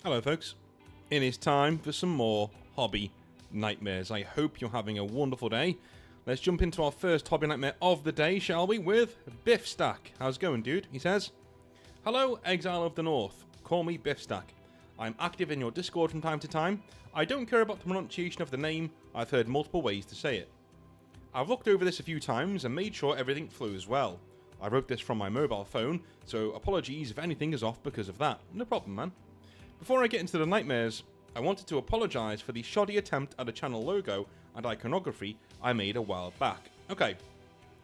Hello folks, it is time for some more hobby nightmares. I hope you're having a wonderful day. Let's jump into our first hobby nightmare of the day, shall we, with Biff Stack. How's it going, dude? He says, "Hello, Exile of the North. Call me Biff Stack. I'm active in your Discord from time to time. I don't care about the pronunciation of the name. I've heard multiple ways to say it. I've looked over this a few times and made sure everything flows well. I wrote this from my mobile phone, so apologies if anything is off because of that. No problem, man. Before I get into the nightmares, I wanted to apologise for the shoddy attempt at a channel logo and iconography I made a while back." Okay,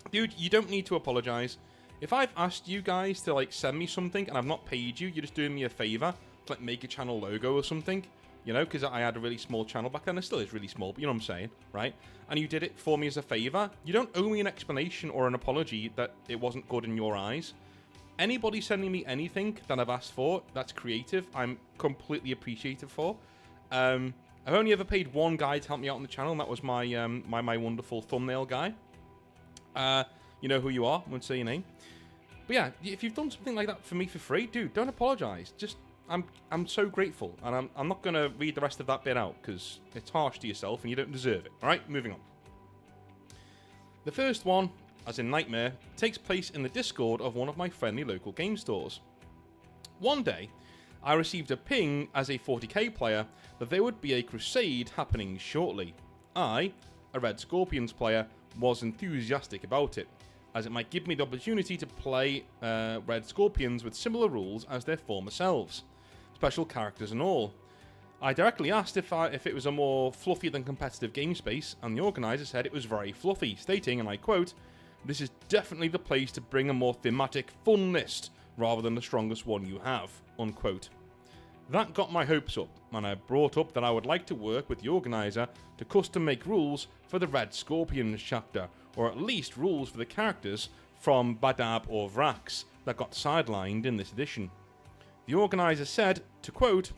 dude, you don't need to apologise. If I've asked you guys to send me something and I've not paid you, you're just doing me a favour to make a channel logo or something, you know, because I had a really small channel back then. It still is really small, but you know what I'm saying, right? And you did it for me as a favour. You don't owe me an explanation or an apology that it wasn't good in your eyes. Anybody sending me anything that I've asked for that's creative, I'm completely appreciative for. I've only ever paid one guy to help me out on the channel, and that was my my wonderful thumbnail guy. You know who you are, I won't say your name. But yeah, if you've done something like that for me for free, dude, don't apologise. Just, I'm so grateful, and I'm not going to read the rest of that bit out, because it's harsh to yourself, and you don't deserve it. Alright, moving on. The first one, as in nightmare, takes place in the Discord of one of my friendly local game stores. One day, I received a ping as a 40k player that there would be a crusade happening shortly. I, a Red Scorpions player, was enthusiastic about it, as it might give me the opportunity to play Red Scorpions with similar rules as their former selves, special characters and all. I directly asked if it was a more fluffy than competitive game space, and the organiser said it was very fluffy, stating, and I quote, "This is definitely the place to bring a more thematic, fun list, rather than the strongest one you have," unquote. That got my hopes up, and I brought up that I would like to work with the organiser to custom make rules for the Red Scorpions chapter, or at least rules for the characters from Badab or Vrax that got sidelined in this edition. The organiser said, to quote,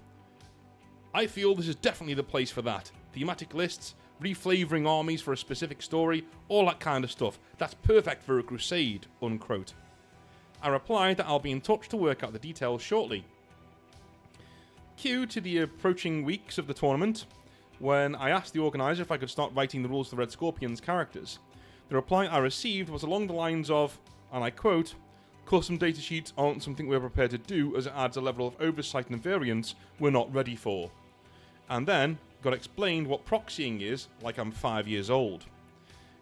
"I feel this is definitely the place for that. Thematic lists, reflavouring armies for a specific story, all that kind of stuff. That's perfect for a crusade," unquote. I replied that I'll be in touch to work out the details shortly. Cue to the approaching weeks of the tournament, when I asked the organiser if I could start writing the rules for the Red Scorpions characters. The reply I received was along the lines of, and I quote, "Custom datasheets aren't something we're prepared to do as it adds a level of oversight and variance we're not ready for." And then got explained what proxying is like I'm 5 years old.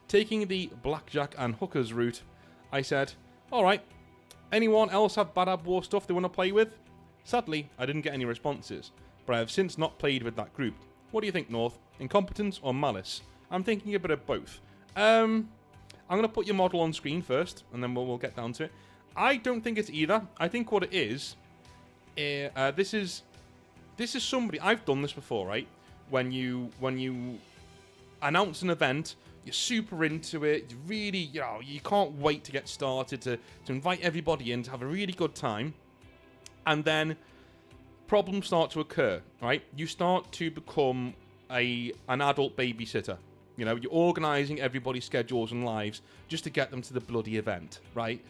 Taking the blackjack and hookers route, I said, "Alright, anyone else have Badab War stuff they want to play with?" Sadly, I didn't get any responses, but I have since not played with that group. What do you think, North? Incompetence or malice? I'm thinking a bit of both. I'm going to put your model on screen first, and then we'll get down to it. I don't think it's either. I think what it is, this is somebody, I've done this before, right? When you announce an event, you're super into it, you really, you can't wait to get started, to invite everybody in, to have a really good time, and then problems start to occur, right? You start to become an adult babysitter. You know, you're organising everybody's schedules and lives just to get them to the bloody event, right?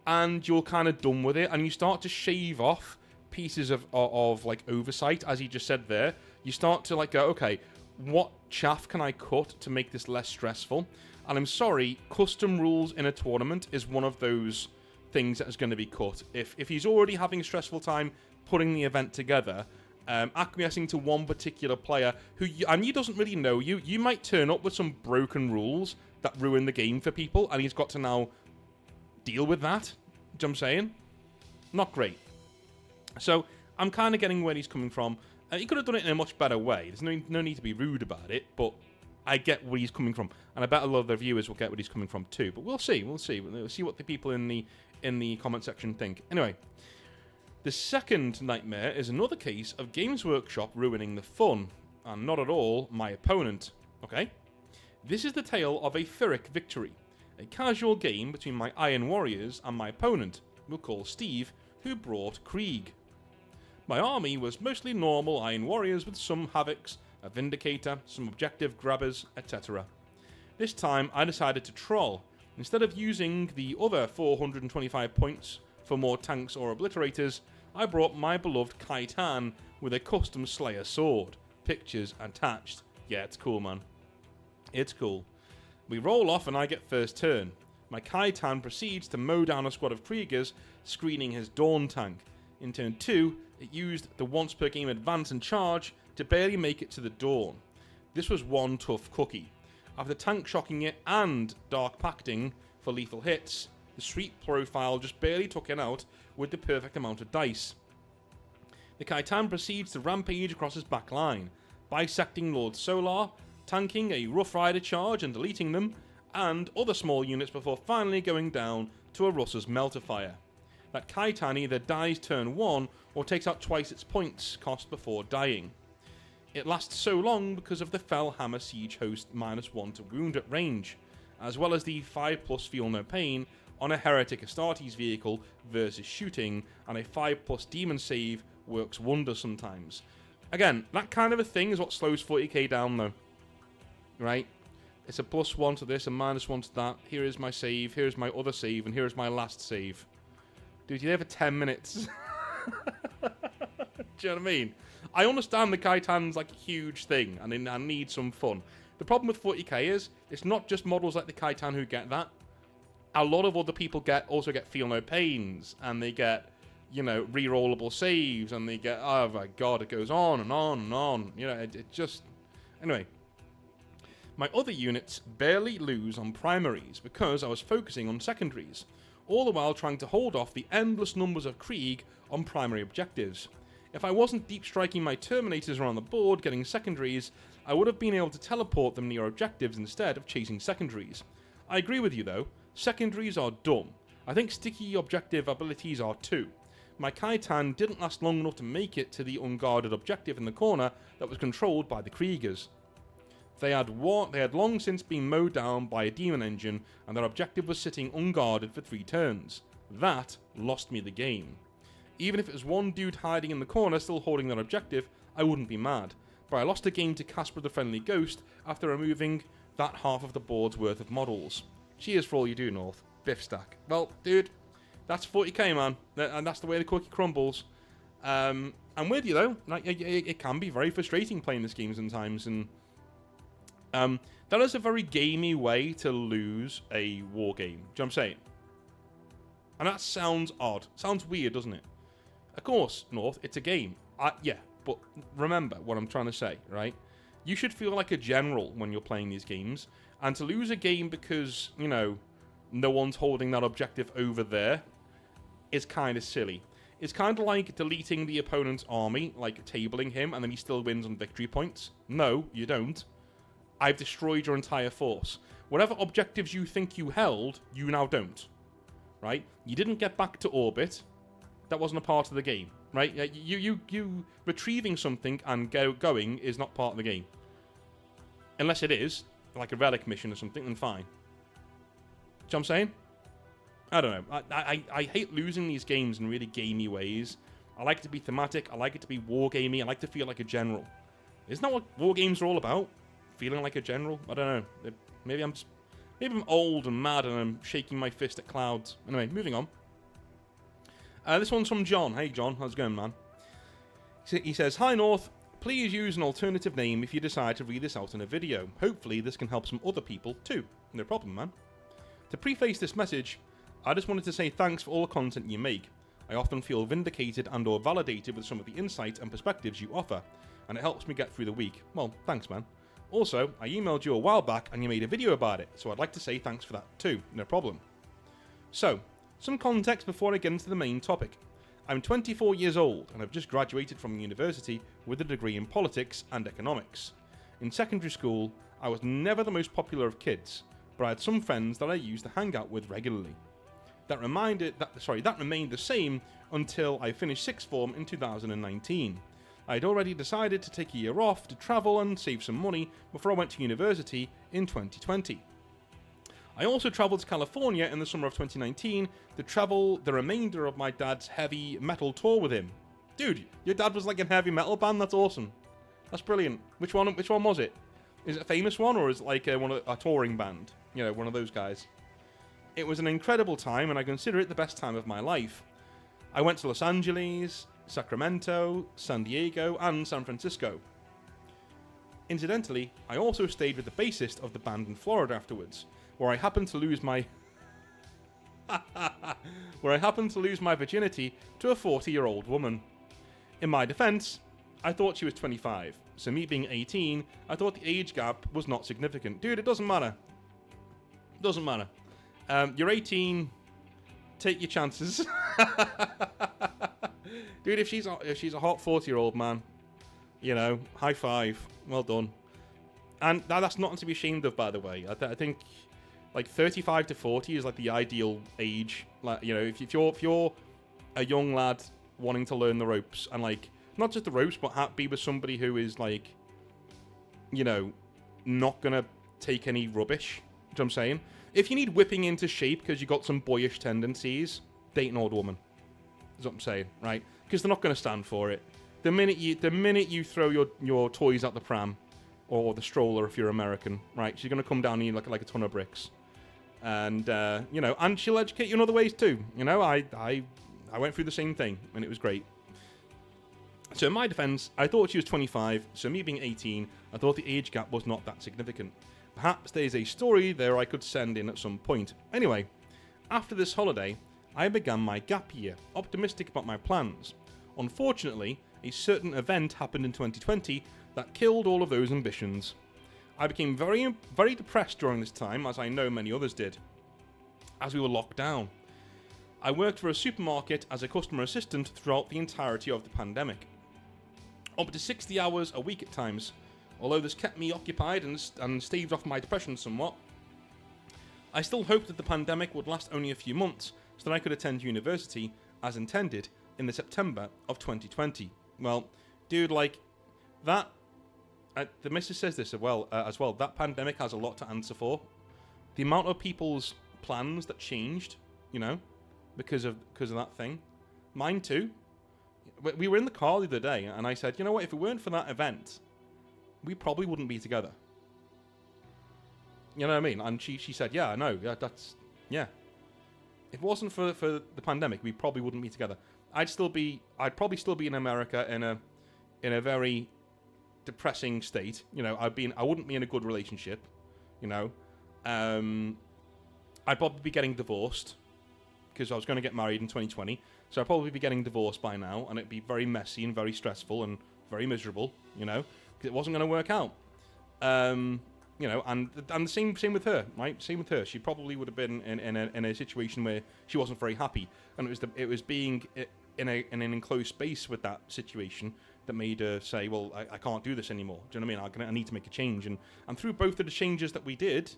And you're kind of done with it, and you start to shave off pieces of oversight, as he just said there. You start to go, okay, what chaff can I cut to make this less stressful? And I'm sorry, custom rules in a tournament is one of those things that is going to be cut. If he's already having a stressful time putting the event together, acquiescing to one particular player and he doesn't really know you might turn up with some broken rules that ruin the game for people, and he's got to now deal with that. Do you know what I'm saying? Not great. So I'm kind of getting where he's coming from. He could have done it in a much better way. There's no need to be rude about it, but I get where he's coming from, and I bet a lot of the viewers will get where he's coming from too. But we'll see. We'll see what the people in the comment section think. Anyway, the second nightmare is another case of Games Workshop ruining the fun, and not at all my opponent. Okay, this is the tale of a Pyrrhic victory, a casual game between my Iron Warriors and my opponent, we'll call Steve, who brought Krieg. My army was mostly normal Iron Warriors with some Havocs, a Vindicator, some Objective Grabbers, etc. This time I decided to troll. Instead of using the other 425 points for more tanks or obliterators, I brought my beloved Kaitan with a custom Slayer sword. Pictures attached. Yeah, it's cool, man. It's cool. We roll off and I get first turn. My Kaitan proceeds to mow down a squad of Kriegers, screening his Dawn tank. In turn 2, it used the once per game advance and charge to barely make it to the Dawn. This was one tough cookie. After tank shocking it and dark pacting for lethal hits, the sweep profile just barely took it out with the perfect amount of dice. The Kaitan proceeds to rampage across his back line, bisecting Lord Solar, tanking a Rough Rider charge and deleting them, and other small units before finally going down to a Russ's Melter Fire. That Kaitan either dies turn 1 or takes out twice its points cost before dying. It lasts so long because of the Fell Hammer Siege Host -1 to wound at range, as well as the 5+ Feel No Pain on a Heretic Astartes vehicle versus shooting, and a 5+ Demon save works wonders sometimes. Again, that kind of a thing is what slows 40k down though. Right? It's a +1 to this, a -1 to that. Here is my save, here's my other save, and here's my last save. Dude, you're there for 10 minutes. Do you know what I mean? I understand the Kaitan's like a huge thing, and I need some fun. The problem with 40k is, it's not just models like the Kaitan who get that. A lot of other people also get Feel No Pains, and they get, you know, re-rollable saves, and they get, oh my god, it goes on and on and on. You know, it just... Anyway. My other units barely lose on primaries, because I was focusing on secondaries, all the while trying to hold off the endless numbers of Krieg on primary objectives. If I wasn't deep striking my Terminators around the board getting secondaries, I would have been able to teleport them near objectives instead of chasing secondaries. I agree with you though, secondaries are dumb. I think sticky objective abilities are too. My Kaitan didn't last long enough to make it to the unguarded objective in the corner that was controlled by the Kriegers. They had long since been mowed down by a demon engine, and their objective was sitting unguarded for 3 turns. That lost me the game. Even if it was one dude hiding in the corner still holding their objective, I wouldn't be mad. But I lost a game to Casper the Friendly Ghost after removing that half of the board's worth of models. Cheers for all you do, North. Biff stack. Well, dude, that's 40k, man. And that's the way the cookie crumbles. I'm with you, though. Like, it can be very frustrating playing this game sometimes, and... that is a very gamey way to lose a war game. Do you know what I'm saying? And that sounds odd. Sounds weird, doesn't it? Of course, North, it's a game. Yeah, but remember what I'm trying to say, right? You should feel like a general when you're playing these games. And to lose a game because, you know, no one's holding that objective over there is kind of silly. It's kind of like deleting the opponent's army, like tabling him, and then he still wins on victory points. No, you don't. I've destroyed your entire force. Whatever objectives you think you held, you now don't. Right? You didn't get back to orbit. That wasn't a part of the game. Right? You retrieving something and going is not part of the game. Unless it is, like a relic mission or something, then fine. Do you know what I'm saying? I don't know. I hate losing these games in really gamey ways. I like it to be thematic. I like it to be war gamey. I like to feel like a general. Isn't that what war games are all about? Feeling like a general? I don't know. Maybe I'm old and mad and I'm shaking my fist at clouds. Anyway, moving on. This one's from John. Hey John, how's it going, man? He says, "Hi North, please use an alternative name if you decide to read this out in a video. Hopefully this can help some other people too." No problem, man. To preface this message, I just wanted to say thanks for all the content you make. I often feel vindicated and or validated with some of the insights and perspectives you offer, and it helps me get through the week. Well, thanks, man. Also, I emailed you a while back and you made a video about it, so I'd like to say thanks for that too. No problem. So, some context before I get into the main topic. I'm 24 years old and I've just graduated from university with a degree in politics and economics. In secondary school, I was never the most popular of kids, but I had some friends that I used to hang out with regularly. That remained the same until I finished sixth form in 2019. I had already decided to take a year off to travel and save some money before I went to university in 2020. I also travelled to California in the summer of 2019 to travel the remainder of my dad's heavy metal tour with him. Dude, your dad was like a heavy metal band? That's awesome. That's brilliant. Which one was it? Is it a famous one or is it like a touring band? You know, one of those guys. It was an incredible time and I consider it the best time of my life. I went to Los Angeles, Sacramento, San Diego, and San Francisco. Incidentally, I also stayed with the bassist of the band in Florida afterwards, where I happened to lose my virginity to a 40-year-old woman. In my defense, I thought she was 25, so me being 18, I thought the age gap was not significant. Dude, it doesn't matter. It doesn't matter. You're 18, take your chances. Dude, if she's a hot 40-year-old, man, you know, high five, well done. And that's not to be ashamed of, by the way. I think like 35 to 40 is like the ideal age. Like, you know, if you're a young lad wanting to learn the ropes, and like not just the ropes, but be with somebody who is like, you know, not gonna take any rubbish. You know what I'm saying? If you need whipping into shape because you got some boyish tendencies, date an old woman. Is what I'm saying, right? Because they're not going to stand for it. The minute you throw your toys out the pram, or the stroller if you're American, right? She's going to come down on you like a ton of bricks, and you know, and she'll educate you in other ways too. You know, I went through the same thing, and it was great. So in my defense, I thought she was 25, so me being 18, I thought the age gap was not that significant. Perhaps there's a story there I could send in at some point. Anyway, after this holiday, I began my gap year, optimistic about my plans. Unfortunately, a certain event happened in 2020 that killed all of those ambitions. I became very, very depressed during this time, as I know many others did, as we were locked down. I worked for a supermarket as a customer assistant throughout the entirety of the pandemic. Up to 60 hours a week at times, although this kept me occupied and staved off my depression somewhat. I still hoped that the pandemic would last only a few months, so that I could attend university, as intended, in the September of 2020. Well, dude, like, that... the missus says this as well, that pandemic has a lot to answer for. The amount of people's plans that changed, you know, because of that thing. Mine too. We were in the car the other day, and I said, you know what, if it weren't for that event, we probably wouldn't be together. You know what I mean? And she said, yeah, I know, yeah. If it wasn't for the pandemic, we probably wouldn't be together. I'd probably still be in America in a very depressing state. You know, I wouldn't be in a good relationship. You know, I'd probably be getting divorced because I was going to get married in 2020. So I'd probably be getting divorced by now, and it'd be very messy and very stressful and very miserable. You know, because it wasn't going to work out. You know, and the same with her, right? Same with her. She probably would have been in a situation where she wasn't very happy, and it was being in an enclosed space with that situation that made her say, well, I can't do this anymore. Do you know what I mean? I need to make a change, and through both of the changes that we did,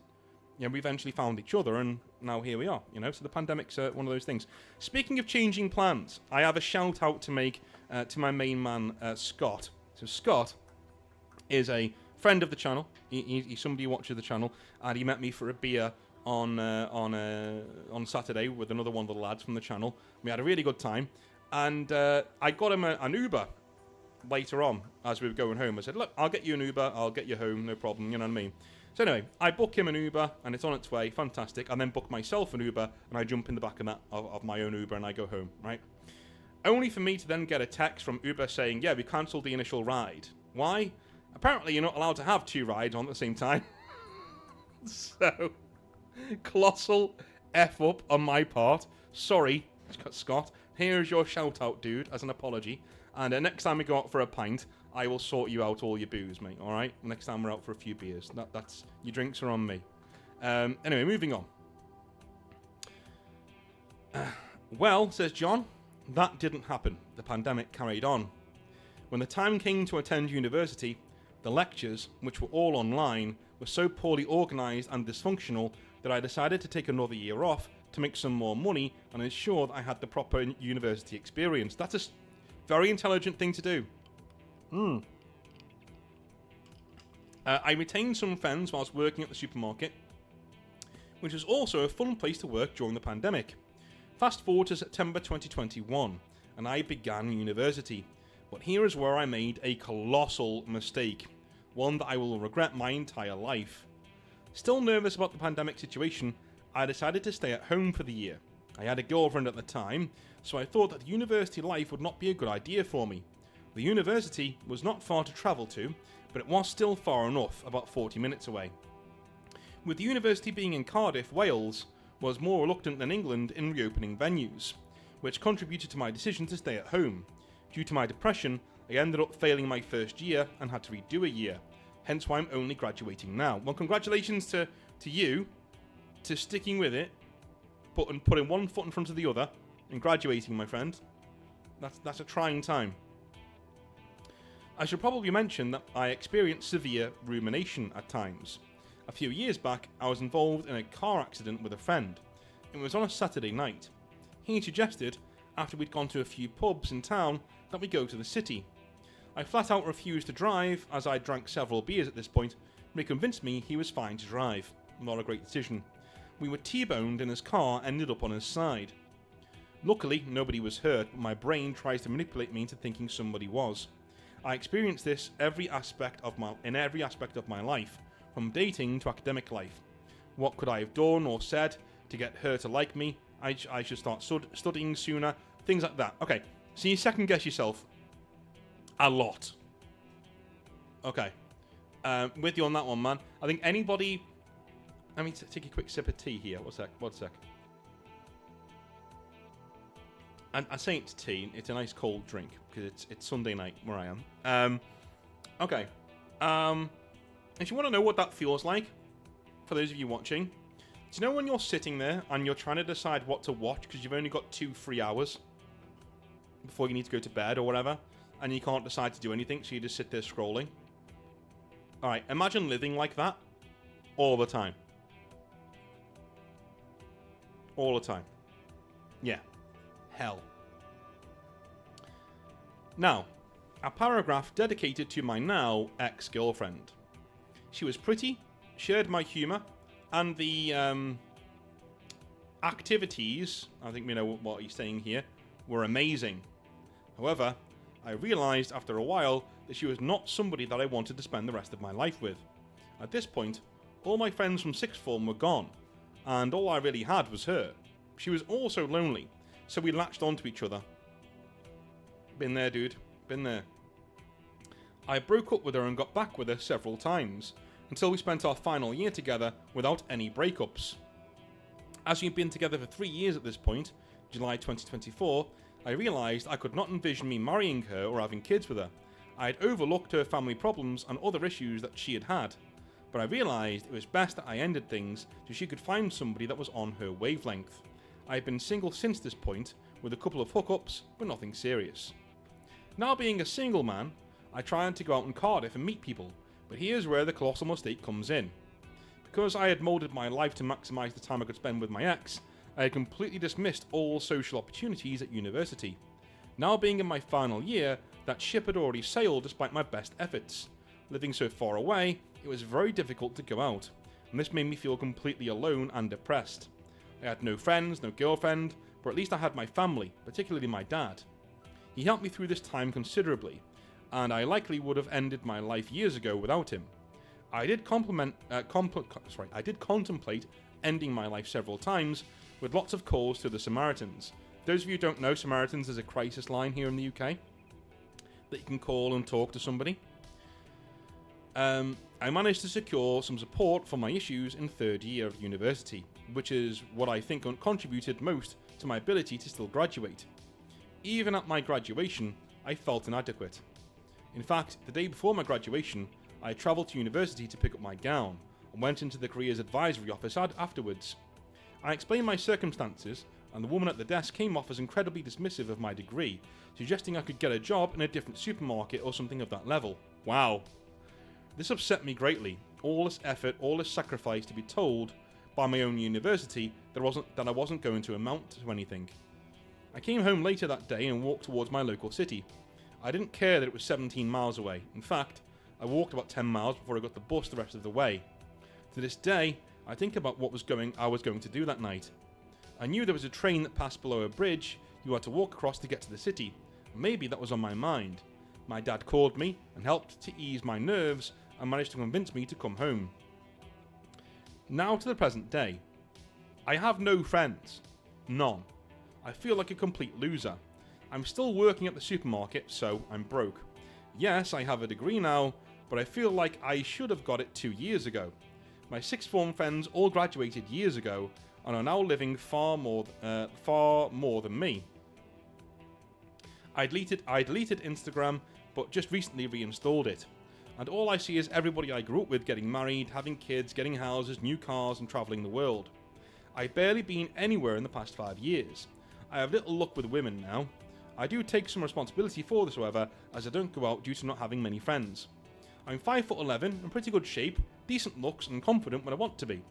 you know, we eventually found each other, and now here we are. You know, so the pandemic's one of those things. Speaking of changing plans, I have a shout out to make to my main man Scott. So Scott is a friend of the channel. He's somebody who watches the channel, and he met me for a beer on Saturday with another one of the lads from the channel. We had a really good time, and I got him an Uber later on as we were going home. I said, look, I'll get you an Uber, I'll get you home, no problem, you know what I mean? So anyway, I book him an Uber, and it's on its way, fantastic, and then book myself an Uber, and I jump in the back of my own Uber, and I go home, right? Only for me to then get a text from Uber saying, yeah, we cancelled the initial ride. Why? Apparently you're not allowed to have two rides on at the same time. So, colossal F up on my part. Sorry, Scott. Here's your shout out, dude, as an apology. And next time we go out for a pint, I will sort you out all your booze, mate, alright? Next time we're out for a few beers. That's your drinks are on me. Anyway, moving on. Well, says John, that didn't happen. The pandemic carried on. When the time came to attend university, the lectures, which were all online, were so poorly organised and dysfunctional that I decided to take another year off to make some more money and ensure that I had the proper university experience. That's a very intelligent thing to do. I retained some friends whilst working at the supermarket, which was also a fun place to work during the pandemic. Fast forward to September 2021, and I began university. But here is where I made a colossal mistake, one that I will regret my entire life. Still nervous about the pandemic situation, I decided to stay at home for the year. I had a girlfriend at the time, so I thought that university life would not be a good idea for me. The university was not far to travel to, but it was still far enough, about 40 minutes away. With the university being in Cardiff, Wales was more reluctant than England in reopening venues, which contributed to my decision to stay at home. Due to my depression, I ended up failing my first year and had to redo a year, hence why I'm only graduating now. Well, congratulations to you, to sticking with it, putting one foot in front of the other, and graduating, my friend. That's a trying time. I should probably mention that I experienced severe rumination at times. A few years back, I was involved in a car accident with a friend. It was on a Saturday night. He suggested, after we'd gone to a few pubs in town, that we go to the city. I flat out refused to drive, as I drank several beers at this point, but he convinced me he was fine to drive. Not a great decision. We were T-boned and his car ended up on his side. Luckily, nobody was hurt, but my brain tries to manipulate me into thinking somebody was. I experienced this in every aspect of my life, from dating to academic life. What could I have done or said to get her to like me? I should start studying sooner. Things like that. Okay, so you second guess yourself a lot. Okay, with you on that one, man. I think anybody... Let me take a quick sip of tea here. One sec. And I say it's tea. It's a nice cold drink because it's Sunday night where I am. Okay. If you want to know what that feels like, for those of you watching, do you know when you're sitting there and you're trying to decide what to watch because you've only got 2 free hours before you need to go to bed or whatever, and you can't decide to do anything, so you just sit there scrolling? Alright, imagine living like that all the time. All the time. Yeah. Hell. Now, a paragraph dedicated to my now ex-girlfriend. She was pretty, shared my humour, and the activities, I think we know what he's saying here, were amazing. However, I realised after a while that she was not somebody that I wanted to spend the rest of my life with. At this point, all my friends from sixth form were gone, and all I really had was her. She was also lonely, so we latched onto each other. Been there, dude. Been there. I broke up with her and got back with her several times, until we spent our final year together without any breakups. As we'd been together for 3 years at this point, July 2024, I realised I could not envision me marrying her or having kids with her. I had overlooked her family problems and other issues that she had had, but I realised it was best that I ended things so she could find somebody that was on her wavelength. I have been single since this point, with a couple of hookups, but nothing serious. Now being a single man, I try to go out in Cardiff and meet people, but here's where the colossal mistake comes in. Because I had moulded my life to maximise the time I could spend with my ex, I had completely dismissed all social opportunities at university. Now being in my final year, that ship had already sailed despite my best efforts. Living so far away, it was very difficult to go out, and this made me feel completely alone and depressed. I had no friends, no girlfriend, but at least I had my family, particularly my dad. He helped me through this time considerably, and I likely would have ended my life years ago without him. I did contemplate ending my life several times, with lots of calls to the Samaritans. Those of you who don't know, Samaritans is a crisis line here in the UK that you can call and talk to somebody. I managed to secure some support for my issues in 3rd year of university, which is what I think contributed most to my ability to still graduate. Even at my graduation, I felt inadequate. In fact, the day before my graduation, I travelled to university to pick up my gown, and went into the careers advisory office afterwards. I explained my circumstances, and the woman at the desk came off as incredibly dismissive of my degree, suggesting I could get a job in a different supermarket or something of that level. Wow. This upset me greatly. All this effort, all this sacrifice to be told by my own university that I wasn't going to amount to anything. I came home later that day and walked towards my local city. I didn't care that it was 17 miles away. In fact, I walked about 10 miles before I got the bus the rest of the way. To this day, I think about what I was going to do that night. I knew there was a train that passed below a bridge you had to walk across to get to the city. Maybe that was on my mind. My dad called me and helped to ease my nerves and managed to convince me to come home. Now to the present day. I have no friends. None. I feel like a complete loser. I'm still working at the supermarket, so I'm broke. Yes, I have a degree now, but I feel like I should have got it 2 years ago. My sixth form friends all graduated years ago and are now living far more than me. I deleted Instagram, but just recently reinstalled it. And all I see is everybody I grew up with getting married, having kids, getting houses, new cars, and travelling the world. I've barely been anywhere in the past 5 years. I have little luck with women now. I do take some responsibility for this, however, as I don't go out due to not having many friends. I'm 5'11", in pretty good shape, decent looks, and confident when I want to be.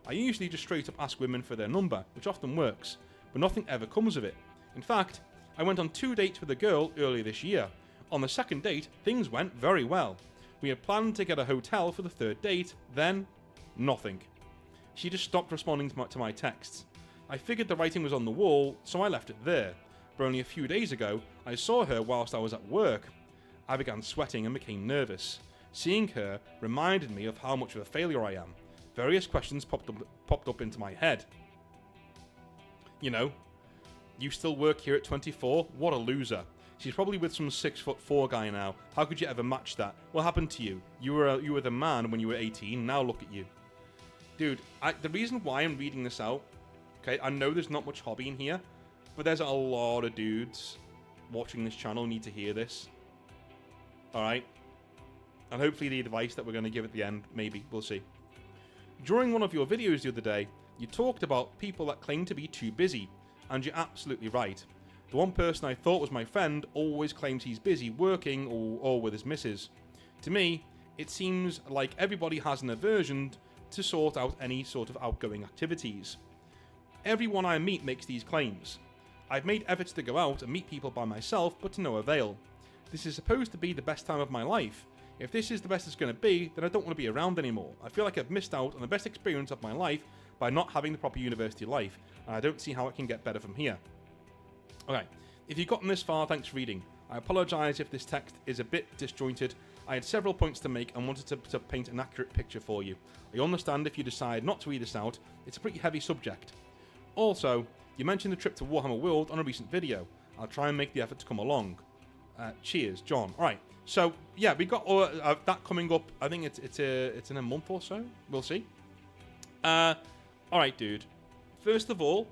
I usually just straight up ask women for their number, which often works, but nothing ever comes of it. In fact, I went on 2 dates with a girl earlier this year. On the second date, things went very well. We had planned to get a hotel for the third date, then nothing. She just stopped responding to my texts. I figured the writing was on the wall, so I left it there. But only a few days ago, I saw her whilst I was at work. I began sweating and became nervous. Seeing her reminded me of how much of a failure I am. Various questions popped up into my head. You know, you still work here at 24? What a loser. She's probably with some 6'4" guy now. How could you ever match that? What happened to you? You were the man when you were 18. Now look at you. Dude, the reason why I'm reading this out, okay, I know there's not much hobby in here, but there's a lot of dudes watching this channel who need to hear this. Alright? And hopefully the advice that we're going to give at the end, maybe, we'll see. During one of your videos the other day, you talked about people that claim to be too busy, and you're absolutely right. The one person I thought was my friend always claims he's busy working or with his missus. To me, it seems like everybody has an aversion to sort out any sort of outgoing activities. Everyone I meet makes these claims. I've made efforts to go out and meet people by myself, but to no avail. This is supposed to be the best time of my life. If this is the best it's going to be, then I don't want to be around anymore. I feel like I've missed out on the best experience of my life by not having the proper university life, and I don't see how it can get better from here. Okay, if you've gotten this far, thanks for reading. I apologise if this text is a bit disjointed. I had several points to make and wanted to paint an accurate picture for you. I understand if you decide not to read this out, it's a pretty heavy subject. Also, you mentioned the trip to Warhammer World on a recent video. I'll try and make the effort to come along. Cheers, John. Alright, so yeah, we got that coming up. I think it's in a month or so. We'll see. Alright, dude. First of all,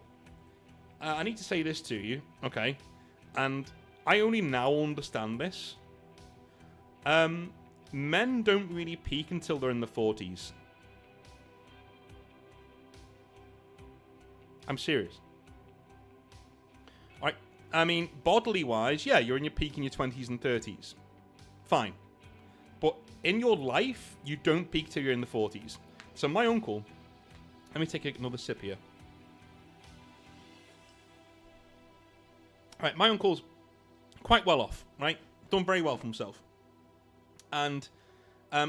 I need to say this to you, okay? And I only now understand this. Men don't really peak until they're in the 40s. I'm serious. Alright, I mean, bodily wise, yeah, you're in your peak in your 20s and 30s. Fine. But in your life, you don't peak till you're in the 40s. So my uncle, let me take another sip here. Alright, my uncle's quite well off, right? Done very well for himself. And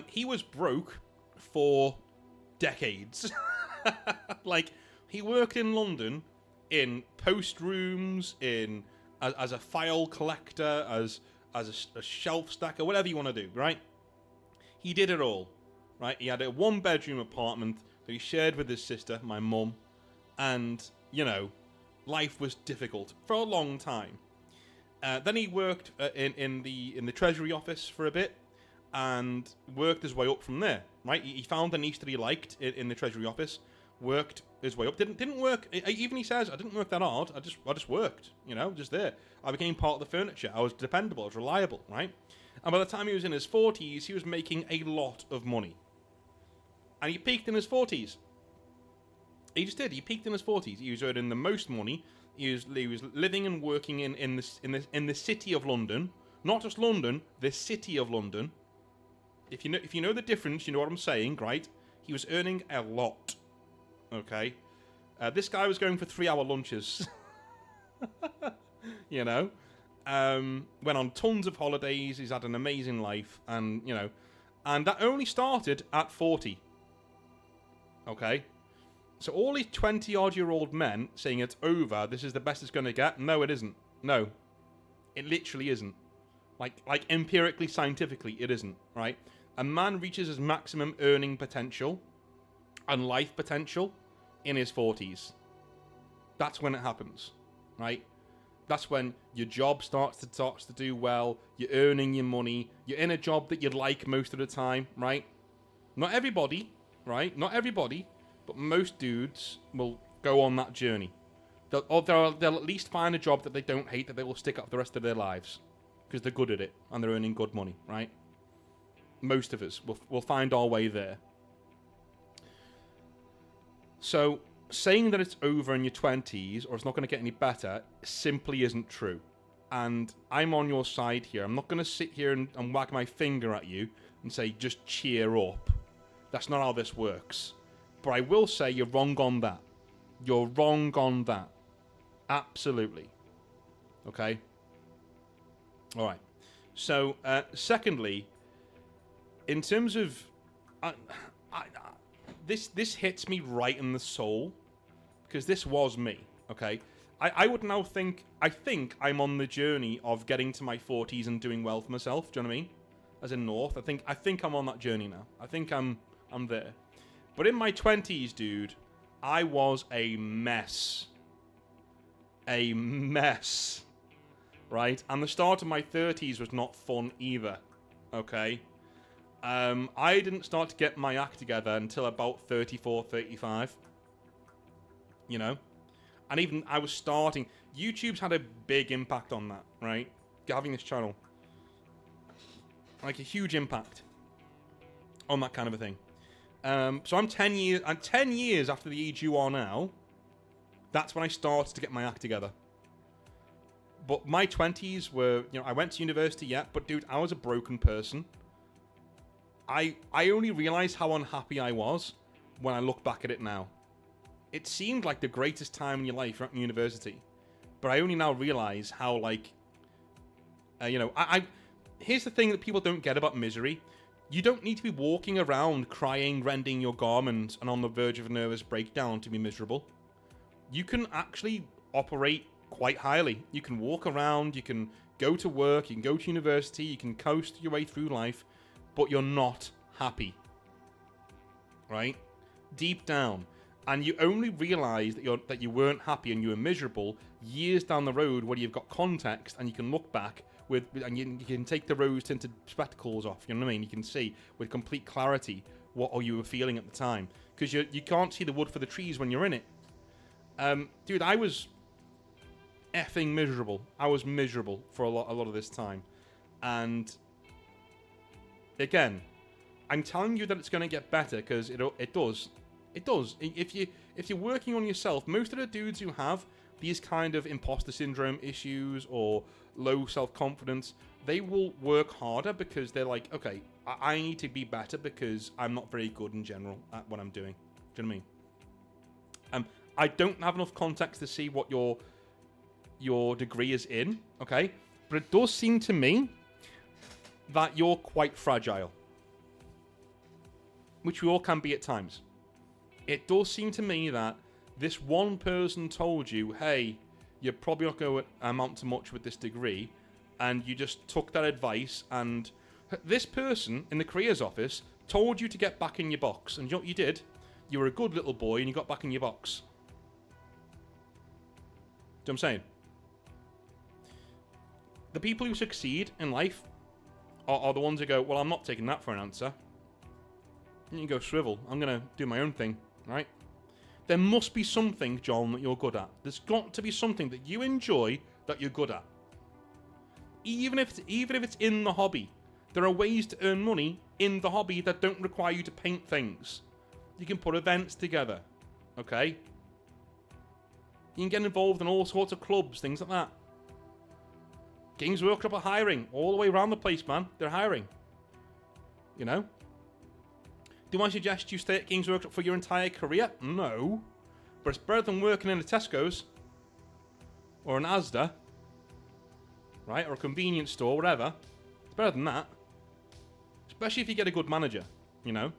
he was broke for decades. Like, he worked in London in post rooms, as a file collector, as a shelf stacker, whatever you want to do, right? He did it all, right? He had a 1-bedroom apartment that he shared with his sister, my mum, and, you know, life was difficult for a long time. Then he worked in the Treasury office for a bit, and worked his way up from there, right? He found a niche that he liked in the Treasury office, worked his way up. Didn't work. Even he says, I didn't work that hard. I just worked, you know, just there. I became part of the furniture. I was dependable. I was reliable, right? And by the time he was in his 40s, he was making a lot of money. And he peaked in his 40s. He just did. He peaked in his 40s. He was earning the most money. He was living and working in the city of London, not just London, the city of London. If you know the difference, you know what I'm saying, right? He was earning a lot. Okay, this guy was going for 3-hour lunches. You know, went on tons of holidays. He's had an amazing life, and you know, and that only started at 40. Okay. So all these 20-odd-year-old men saying it's over, this is the best it's going to get. No, it isn't. No. It literally isn't. Like empirically, scientifically, it isn't, right? A man reaches his maximum earning potential and life potential in his 40s. That's when it happens, right? That's when your job starts to do well, you're earning your money, you're in a job that you like most of the time, right? Not everybody, right? Not everybody, but most dudes will go on that journey. They'll at least find a job that they don't hate, that they will stick up the rest of their lives. Because they're good at it, and they're earning good money, right? Most of us will find our way there. So, saying that it's over in your 20s, or it's not going to get any better, simply isn't true. And I'm on your side here. I'm not going to sit here and wag my finger at you and say, just cheer up. That's not how this works. But I will say you're wrong on that. You're wrong on that. Absolutely. Okay? Alright. So, secondly, in terms of... This hits me right in the soul. Because this was me. Okay? I would now think... I think I'm on the journey of getting to my 40s and doing well for myself. Do you know what I mean? As in North. I think I'm on that journey now. I think I'm there. But in my 20s, dude, I was a mess. A mess. Right? And the start of my 30s was not fun either. Okay? I didn't start to get my act together until about 34, 35. You know? And even I was starting... YouTube's had a big impact on that, right? Having this channel. Like a huge impact on that kind of a thing. So I'm 10 years after the age you are now. That's when I started to get my act together. But my 20s were, you know, I went to university, yeah, but dude, I was a broken person. I only realized how unhappy I was when I look back at it now. It seemed like the greatest time in your life at university. But I only now realize how, like, you know, here's the thing that people don't get about misery. You don't need to be walking around crying, rending your garments, and on the verge of a nervous breakdown to be miserable. You can actually operate quite highly. You can walk around, you can go to work, you can go to university, you can coast your way through life, but you're not happy. Right? Deep down. And you only realise that you weren't happy and you were miserable years down the road when you've got context and you can look back and you can take the rose-tinted spectacles off, you know what I mean? You can see with complete clarity what you were feeling at the time. Because you can't see the wood for the trees when you're in it. Dude, I was effing miserable. I was miserable for a lot of this time. And again, I'm telling you that it's going to get better because it does. It does. If you're working on yourself, most of the dudes who have these kind of imposter syndrome issues or low self-confidence, they will work harder because they're like, okay, I need to be better because I'm not very good in general at what I'm doing. Do you know what I mean? I don't have enough context to see what your degree is in, okay? But it does seem to me that you're quite fragile. Which we all can be at times. It does seem to me that this one person told you, hey, you're probably not going to amount to much with this degree, and you just took that advice, and this person in the careers office told you to get back in your box, and you know what you did? You were a good little boy, and you got back in your box. Do you know what I'm saying? The people who succeed in life are the ones who go, well, I'm not taking that for an answer. And you go, shrivel, I'm going to do my own thing, right? There must be something, John, that you're good at. There's got to be something that you enjoy that you're good at. Even if it's in the hobby. There are ways to earn money in the hobby that don't require you to paint things. You can put events together, okay? You can get involved in all sorts of clubs, things like that. Games Workshop are hiring all the way around the place, man. They're hiring. You know? Do I suggest you stay at Games Workshop for your entire career? No. But it's better than working in a Tesco's. Or an Asda. Right? Or a convenience store, whatever. It's better than that. Especially if you get a good manager. You know?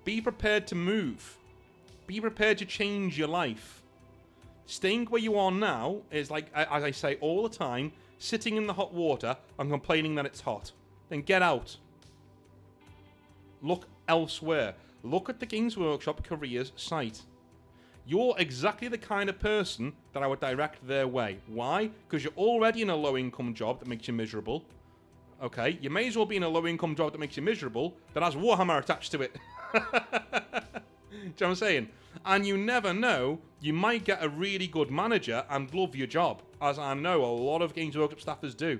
Be prepared to move. Be prepared to change your life. Staying where you are now is like, as I say all the time, sitting in the hot water and complaining that it's hot. Then get out. Look elsewhere. Look at the Games Workshop careers site. You're exactly the kind of person that I would direct their way. Why? Because you're already in a low-income job that makes you miserable. Okay? You may as well be in a low-income job that makes you miserable that has Warhammer attached to it. Do you know what I'm saying? And you never know, you might get a really good manager and love your job, as I know a lot of Games Workshop staffers do.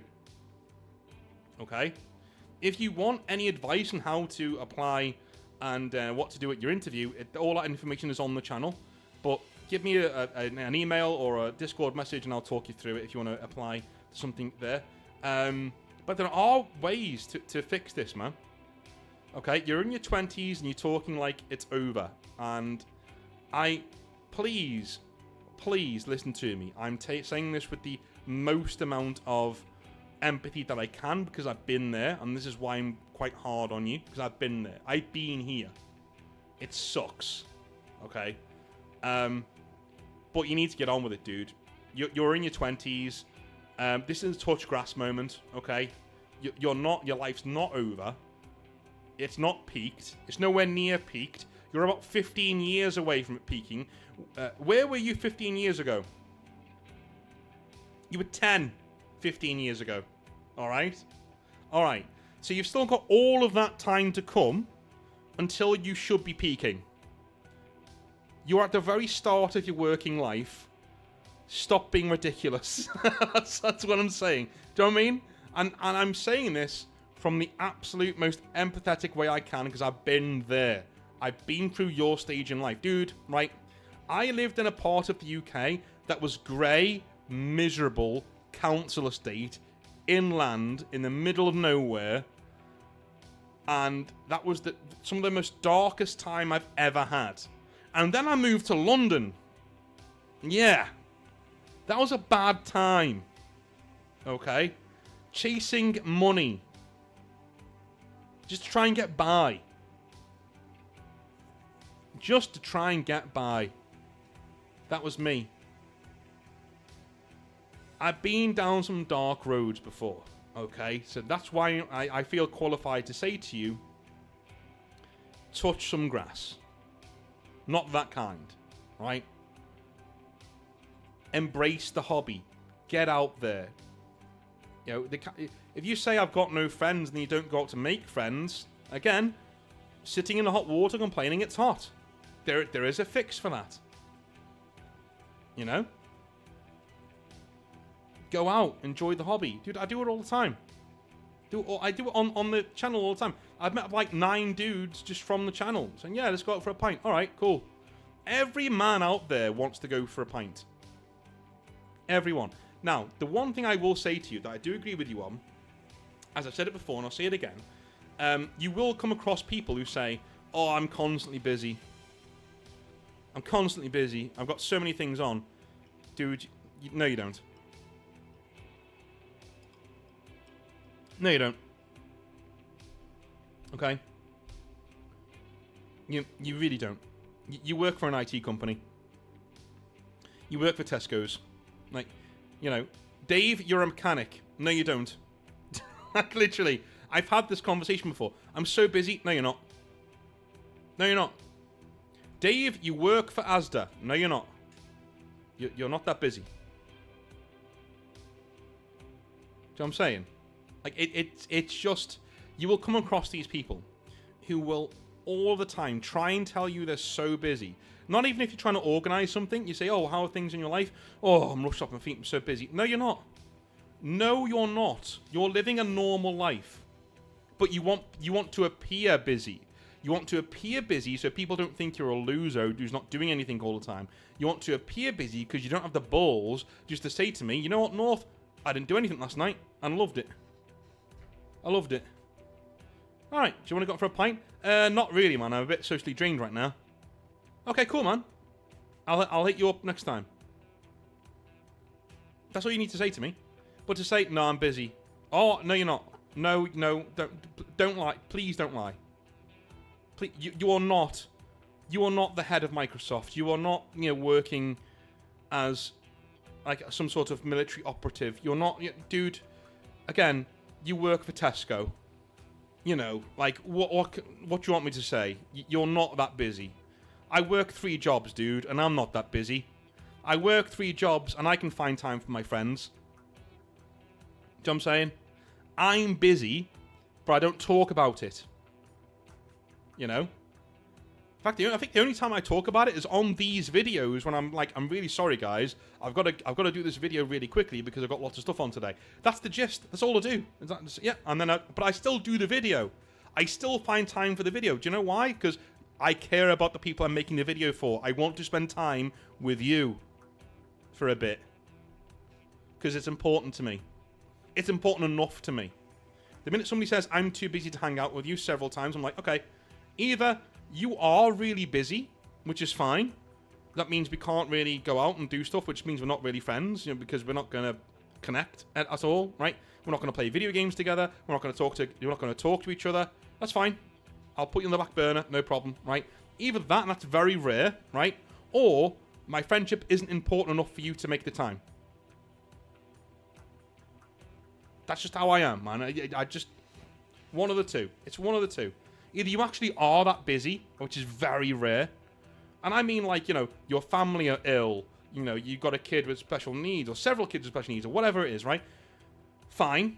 Okay? If you want any advice on how to apply and what to do at your interview, all that information is on the channel. But give me an email or a Discord message and I'll talk you through it if you want to apply to something there. But there are ways to fix this, man. Okay, you're in your 20s and you're talking like it's over. And please listen to me. I'm saying this with the most amount of empathy that I can because I've been there. And this is why I'm quite hard on you, because I've been there. I've been here. It sucks. Okay? But you need to get on with it, dude. You're in your 20s. This is a touch grass moment, okay? Your life's not over. It's not peaked. It's nowhere near peaked. You're about 15 years away from it peaking. Where were you 15 years ago? You were 10 15 years ago. Alright? Alright. So you've still got all of that time to come until you should be peaking. You're at the very start of your working life. Stop being ridiculous. that's what I'm saying. Do you know what I mean? And I'm saying this from the absolute most empathetic way I can because I've been there. I've been through your stage in life. Dude, right? I lived in a part of the UK that was grey, miserable, council estate, inland, in the middle of nowhere. And that was some of the most darkest time I've ever had. And then I moved to London. Yeah. That was a bad time. Okay? Chasing money. Just to try and get by. Just to try and get by. That was me. I've been down some dark roads before. Okay? So that's why I feel qualified to say to you, touch some grass. Not that kind, right? Embrace the hobby. Get out there. You know, if you say I've got no friends and you don't go out to make friends, again, sitting in the hot water complaining it's hot. There is a fix for that. You know? Go out, enjoy the hobby. Dude, I do it all the time. I do it on the channel all the time. I've met like 9 dudes just from the channel saying, yeah, let's go out for a pint. Alright, cool. Every man out there wants to go for a pint. Everyone. Now, the one thing I will say to you that I do agree with you on, as I've said it before and I'll say it again, you will come across people who say, oh, I'm constantly busy. I'm constantly busy. I've got so many things on. Dude, no you don't. No, you don't. Okay? You really don't. You work for an IT company. You work for Tesco's. Like, you know, Dave, you're a mechanic. No, you don't. Like, literally. I've had this conversation before. I'm so busy. No, you're not. No, you're not. Dave, you work for Asda. No, you're not. You're not that busy. Do you know what I'm saying? Like, it's just, you will come across these people who will all the time try and tell you they're so busy. Not even if you're trying to organize something, you say, oh, how are things in your life? Oh, I'm rushed off my feet, I'm so busy. No, you're not. No, you're not. You're living a normal life. But you want to appear busy. You want to appear busy so people don't think you're a loser who's not doing anything all the time. You want to appear busy because you don't have the balls just to say to me, you know what, North? I didn't do anything last night and loved it. I loved it. Alright, do you want to go out for a pint? Not really, man. I'm a bit socially drained right now. Okay, cool, man. I'll hit you up next time. That's all you need to say to me. But to say, no, I'm busy. Oh, no, you're not. No, don't lie. Please don't lie. Please, you are not. You are not the head of Microsoft. You are not, working as like some sort of military operative. You're not, dude. Again, you work for Tesco. Like what do you want me to say? You're not that busy. I work 3 jobs, dude, and I'm not that busy. I work 3 jobs, and I can find time for my friends. Do you know what I'm saying? I'm busy, but I don't talk about it. You know? In fact, I think the only time I talk about it is on these videos when I'm like, I'm really sorry, guys. I've got to do this video really quickly because I've got lots of stuff on today. That's the gist. That's all I do. Yeah, and then but I still do the video. I still find time for the video. Do you know why? Because I care about the people I'm making the video for. I want to spend time with you for a bit because it's important to me. It's important enough to me. The minute somebody says I'm too busy to hang out with you several times, I'm like, okay, either you are really busy, which is fine. That means we can't really go out and do stuff, which means we're not really friends, you know, because we're not going to connect at all, right? We're not going to play video games together. We're not going to talk to each other. That's fine. I'll put you on the back burner, no problem, right? Either that, and that's very rare, right? Or my friendship isn't important enough for you to make the time. That's just how I am, man. I just... One of the two. It's one of the two. Either you actually are that busy, which is very rare. And I mean, like, you know, your family are ill. You know, you've got a kid with special needs, or several kids with special needs, or whatever it is, right? Fine.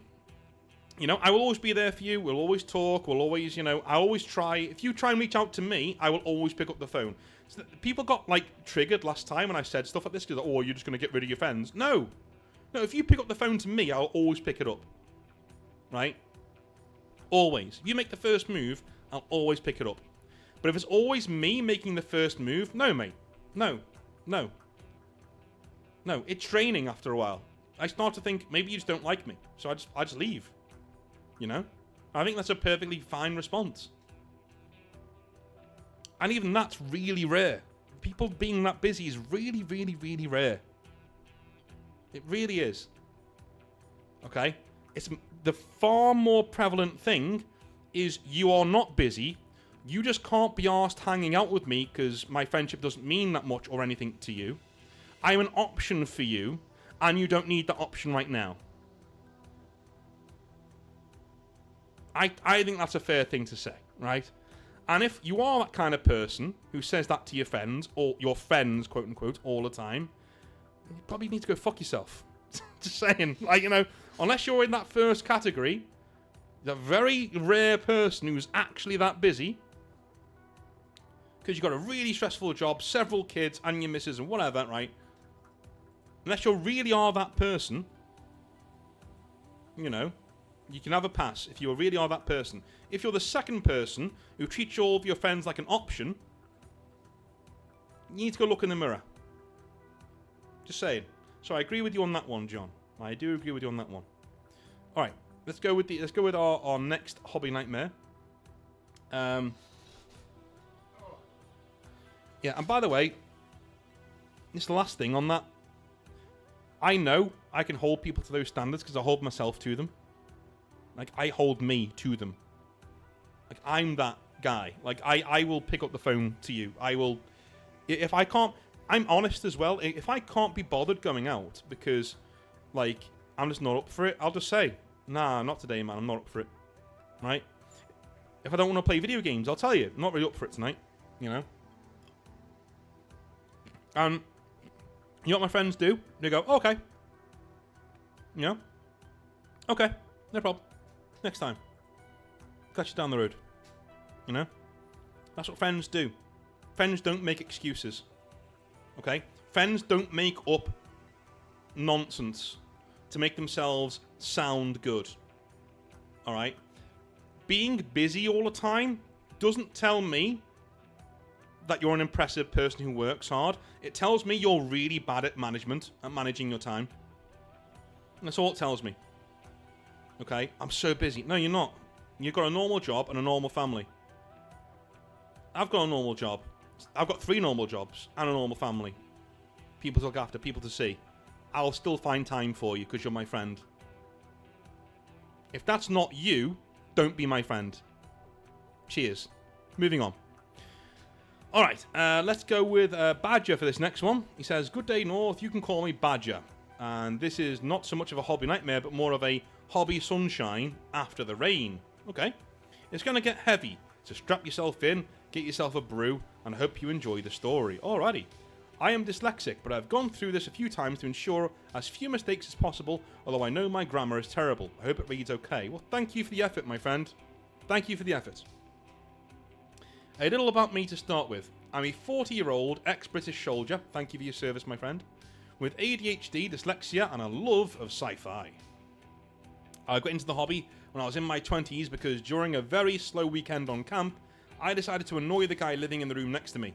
You know, I will always be there for you. We'll always talk. We'll always, you know, I always try. If you try and reach out to me, I will always pick up the phone. So people got, like, triggered last time when I said stuff like this, because, oh, you're just going to get rid of your friends. No. No, if you pick up the phone to me, I'll always pick it up. Right? Always. If you make the first move, I'll always pick it up. But if it's always me making the first move, no, mate. No. No. No. It's draining after a while. I start to think, maybe you just don't like me. So I just leave. You know? I think that's a perfectly fine response. And even that's really rare. People being that busy is really, really, really rare. It really is. Okay? It's the far more prevalent thing is you are not busy. You just can't be arsed hanging out with me because my friendship doesn't mean that much or anything to you. I'm an option for you, and you don't need that option right now. I think that's a fair thing to say, right? And if you are that kind of person who says that to your friends, or your friends, quote unquote, all the time, you probably need to go fuck yourself. Just saying. Like, you know, unless you're in that first category, the very rare person who's actually that busy, because you've got a really stressful job, several kids, and your missus, and whatever, right? Unless you really are that person, you know, you can have a pass if you really are that person. If you're the second person who treats all of your friends like an option, you need to go look in the mirror. Just saying. So I agree with you on that one, John. I do agree with you on that one. All right, let's go with our next hobby nightmare. Yeah, and by the way, this is the last thing on that. I know I can hold people to those standards because I hold myself to them. Like, I hold me to them. Like, I'm that guy. Like, I will pick up the phone to you. I will... If I can't... I'm honest as well. If I can't be bothered going out because, like, I'm just not up for it, I'll just say, nah, not today, man. I'm not up for it. Right? If I don't want to play video games, I'll tell you, I'm not really up for it tonight. You know? And you know what my friends do? They go, oh, okay. You know? Okay, no problem. Next time. Catch you down the road. You know? That's what friends do. Friends don't make excuses. Okay? Friends don't make up nonsense to make themselves sound good. Alright? Being busy all the time doesn't tell me that you're an impressive person who works hard. It tells me you're really bad at management, at managing your time. And that's all it tells me. Okay? I'm so busy. No, you're not. You've got a normal job and a normal family. I've got a normal job. I've got 3 normal jobs and a normal family. People to look after, people to see. I'll still find time for you because you're my friend. If that's not you, don't be my friend. Cheers. Moving on. Alright, let's go with Badger for this next one. He says, good day, North. You can call me Badger. And this is not so much of a hobby nightmare, but more of a hobby sunshine after the rain. Okay. It's going to get heavy, so strap yourself in, get yourself a brew, and I hope you enjoy the story. Alrighty. I am dyslexic, but I've gone through this a few times to ensure as few mistakes as possible, although I know my grammar is terrible. I hope it reads okay. Well, thank you for the effort, my friend. Thank you for the effort. A little about me to start with. I'm a 40-year-old ex-British soldier, thank you for your service, my friend, with ADHD, dyslexia, and a love of sci-fi. I got into the hobby when I was in my 20s because during a very slow weekend on camp, I decided to annoy the guy living in the room next to me.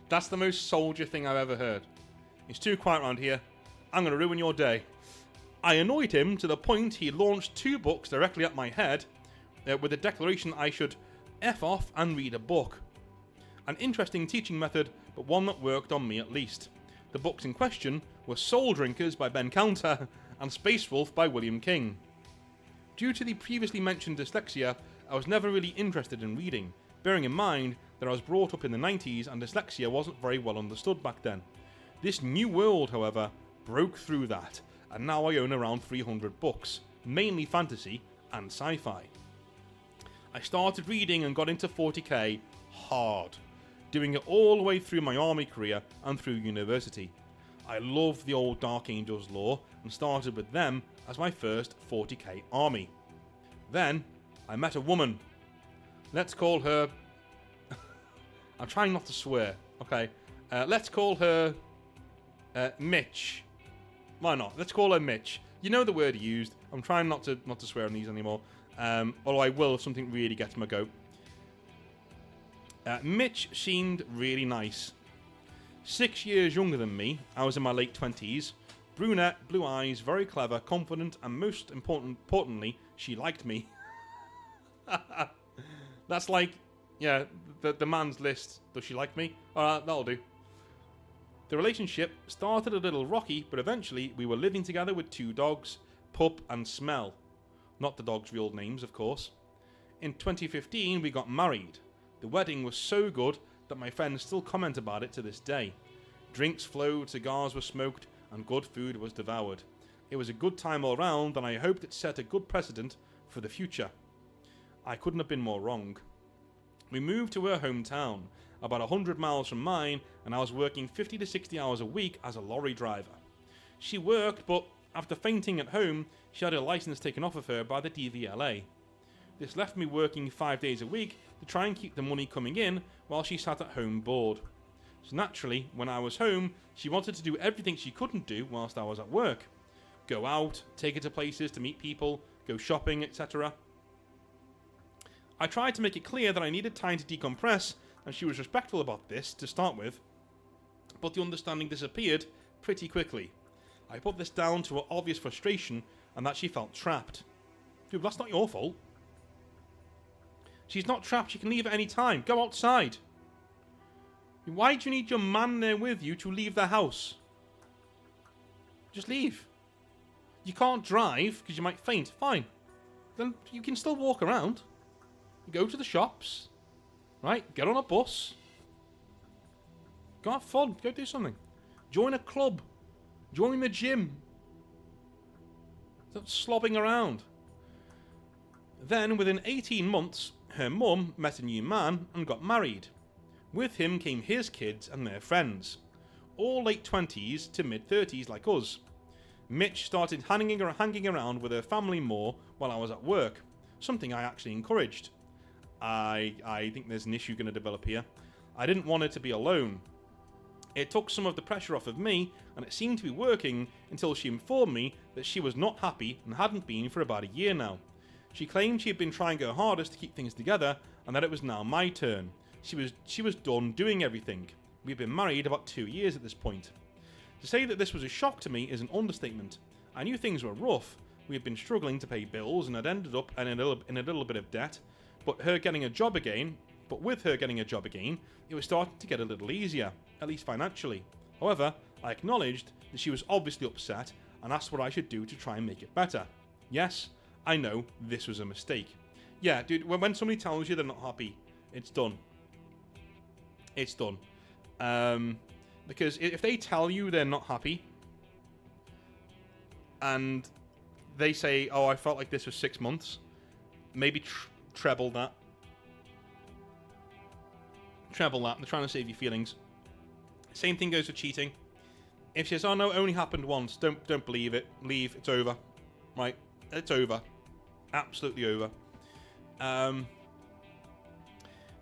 That's the most soldier thing I've ever heard. It's too quiet around here. I'm going to ruin your day. I annoyed him to the point he launched 2 books directly at my head with the declaration I should F off and read a book. An interesting teaching method, but one that worked on me at least. The books in question were Soul Drinkers by Ben Counter and Space Wolf by William King. Due to the previously mentioned dyslexia, I was never really interested in reading, bearing in mind that I was brought up in the 90s and dyslexia wasn't very well understood back then. This new world, however, broke through that, and now I own around 300 books, mainly fantasy and sci-fi. I started reading and got into 40k hard, doing it all the way through my army career and through university. I love the old Dark Angels lore and started with them as my first 40k army. Then, I met a woman. Let's call her... I'm trying not to swear, okay? Let's call her Mitch. Why not? Let's call her Mitch. You know the word used. I'm trying not to swear on these anymore. Although I will if something really gets my goat. Mitch seemed really nice. 6 years younger than me. I was in my late 20s. Brunette, blue eyes, very clever, confident, and most importantly, she liked me. That's like, yeah, the man's list. Does she like me? Alright, that'll do. The relationship started a little rocky, but eventually we were living together with 2 dogs, Pup and Smell. Not the dogs' real names, of course. In 2015, we got married. The wedding was so good that my friends still comment about it to this day. Drinks flowed, cigars were smoked, and good food was devoured. It was a good time all round, and I hoped it set a good precedent for the future. I couldn't have been more wrong. We moved to her hometown, about 100 miles from mine, and I was working 50 to 60 hours a week as a lorry driver. She worked, but after fainting at home, she had her license taken off of her by the DVLA. This left me working 5 days a week to try and keep the money coming in while she sat at home bored. So naturally, when I was home, she wanted to do everything she couldn't do whilst I was at work. Go out, take her to places to meet people, go shopping, etc. I tried to make it clear that I needed time to decompress, and she was respectful about this to start with, but the understanding disappeared pretty quickly. I put this down to her obvious frustration and that she felt trapped. Dude, that's not your fault. She's not trapped, she can leave at any time. Go outside. Why do you need your man there with you to leave the house? Just leave. You can't drive because you might faint. Fine. Then you can still walk around. Go to the shops. Right? Get on a bus. Go have fun. Go do something. Join a club. Join the gym. Stop slobbing around. Then, within 18 months, her mum met a new man and got married. With him came his kids and their friends. All late 20s to mid 30s like us. Mitch started hanging around with her family more while I was at work. Something I actually encouraged. I think there's an issue going to develop here. I didn't want her to be alone. It took some of the pressure off of me, and it seemed to be working until she informed me that she was not happy and hadn't been for about a year now. She claimed she had been trying her hardest to keep things together, and that it was now my turn. She was done doing everything. We'd been married about 2 years at this point. To say that this was a shock to me is an understatement. I knew things were rough. We had been struggling to pay bills and had ended up in a little bit of debt, but with her getting a job again, it was starting to get a little easier, at least financially. However, I acknowledged that she was obviously upset and asked what I should do to try and make it better. Yes, I know this was a mistake. Yeah, dude, when somebody tells you they're not happy, it's done. It's done. Because if they tell you they're not happy, and they say, oh, I felt like this for 6 months, maybe treble that. treble that. They're trying to save your feelings. Same thing goes with cheating. If she says, oh no, it only happened once, don't believe it. Leave. It's over. Right? It's over. Absolutely over.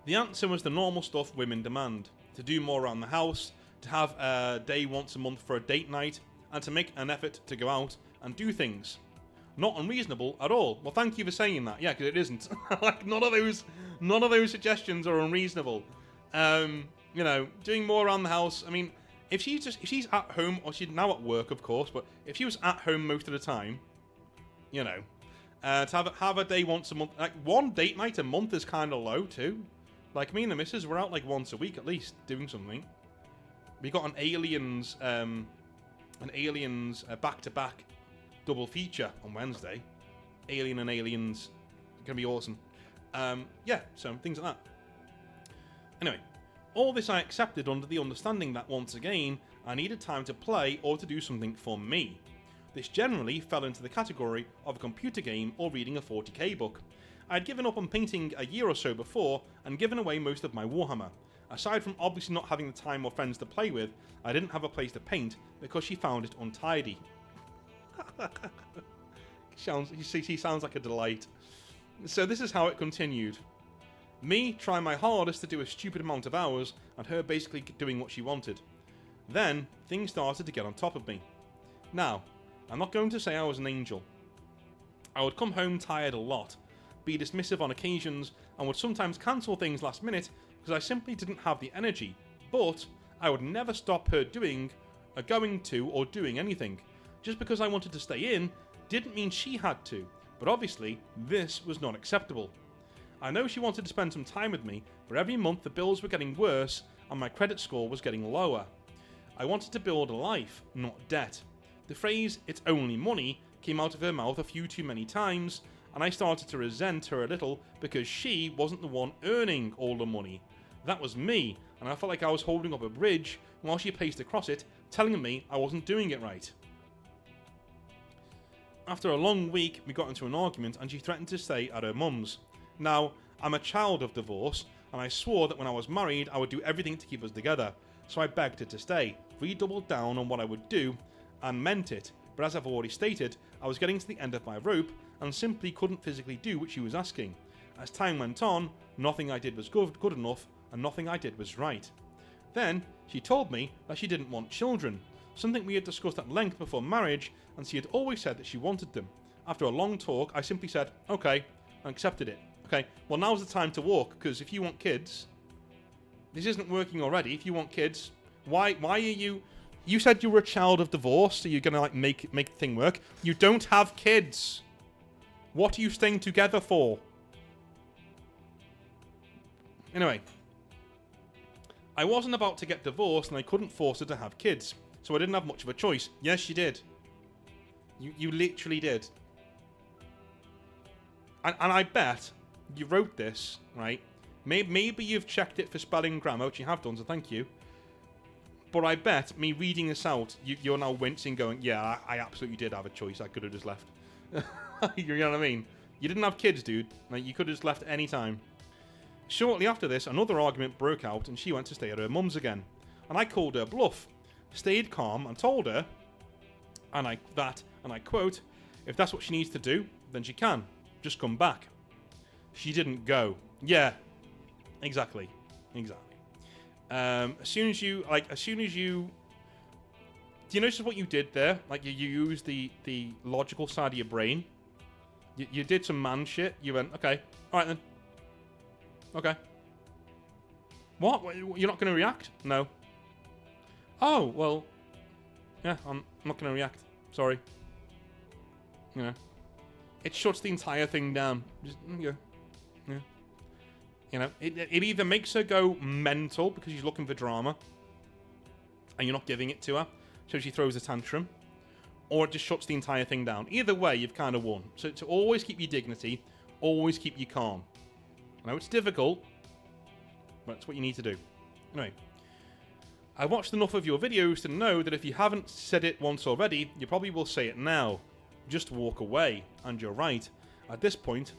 The answer was the normal stuff women demand. To do more around the house, to have a day once a month for a date night, and to make an effort to go out and do things. Not unreasonable at all. Well, thank you for saying that. Yeah, because it isn't. Like, none of those suggestions are unreasonable. You know, doing more around the house. I mean, if she's at home, or she's now at work, of course, but if she was at home most of the time, you know, to have a day once a month, like one date night a month is kind of low too. Like me and the missus, we're out like once a week at least doing something. We got an Aliens back-to-back double feature on Wednesday. Alien and Aliens, gonna be awesome. Yeah, so things like that. Anyway, all this I accepted under the understanding that once again I needed time to play or to do something for me. This generally fell into the category of a computer game or reading a 40k book. I had given up on painting a year or so before and given away most of my Warhammer. Aside from obviously not having the time or friends to play with, I didn't have a place to paint because she found it untidy. She sounds like a delight. So this is how it continued. Me trying my hardest to do a stupid amount of hours and her basically doing what she wanted. Then things started to get on top of me. Now, I'm not going to say I was an angel. I would come home tired a lot, be dismissive on occasions, and would sometimes cancel things last minute because I simply didn't have the energy, but I would never stop her going to or doing anything. Just because I wanted to stay in didn't mean she had to, but obviously this was not acceptable. I know she wanted to spend some time with me, but every month the bills were getting worse and my credit score was getting lower. I wanted to build a life, not debt. The phrase, "it's only money," came out of her mouth a few too many times, and I started to resent her a little because she wasn't the one earning all the money. That was me, and I felt like I was holding up a bridge while she paced across it, telling me I wasn't doing it right. After a long week, we got into an argument and she threatened to stay at her mum's. Now, I'm a child of divorce, and I swore that when I was married I would do everything to keep us together, so I begged her to stay, redoubled down on what I would do, and meant it, but as I've already stated, I was getting to the end of my rope and simply couldn't physically do what she was asking. As time went on, nothing I did was good enough, and nothing I did was right. Then, she told me that she didn't want children, something we had discussed at length before marriage, and she had always said that she wanted them. After a long talk, I simply said, okay, and accepted it. Okay, well now's the time to walk, because if you want kids, this isn't working already. If you want kids, why are you... You said you were a child of divorce, so you're gonna like make the thing work. You don't have kids. What are you staying together for? Anyway, I wasn't about to get divorced, and I couldn't force her to have kids, so I didn't have much of a choice. Yes, you did. You literally did. And I bet you wrote this, right? Maybe you've checked it for spelling grammar, which you have done, so thank you. But I bet me reading this out, you're now wincing, going, yeah, I absolutely did have a choice. I could have just left. You know what I mean? You didn't have kids, dude. Like, you could have just left any time. Shortly after this, another argument broke out, and she went to stay at her mum's again. And I called her bluff, stayed calm, and told her, and I quote, if that's what she needs to do, then she can. Just come back. She didn't go. Yeah, exactly. As soon as you, do you notice what you did there? Like, you used the logical side of your brain. You did some man shit. You went, okay, alright then. Okay. What? You're not going to react? No. Oh, well, yeah, I'm not going to react. Sorry. You know. It shuts the entire thing down. Just, yeah. You know, it either makes her go mental because she's looking for drama and you're not giving it to her, so she throws a tantrum, or it just shuts the entire thing down. Either way, you've kind of won. So to always keep your dignity, always keep you calm. I know it's difficult, but it's what you need to do. Anyway, I watched enough of your videos to know that if you haven't said it once already, you probably will say it now. Just walk away, and you're right. At this point,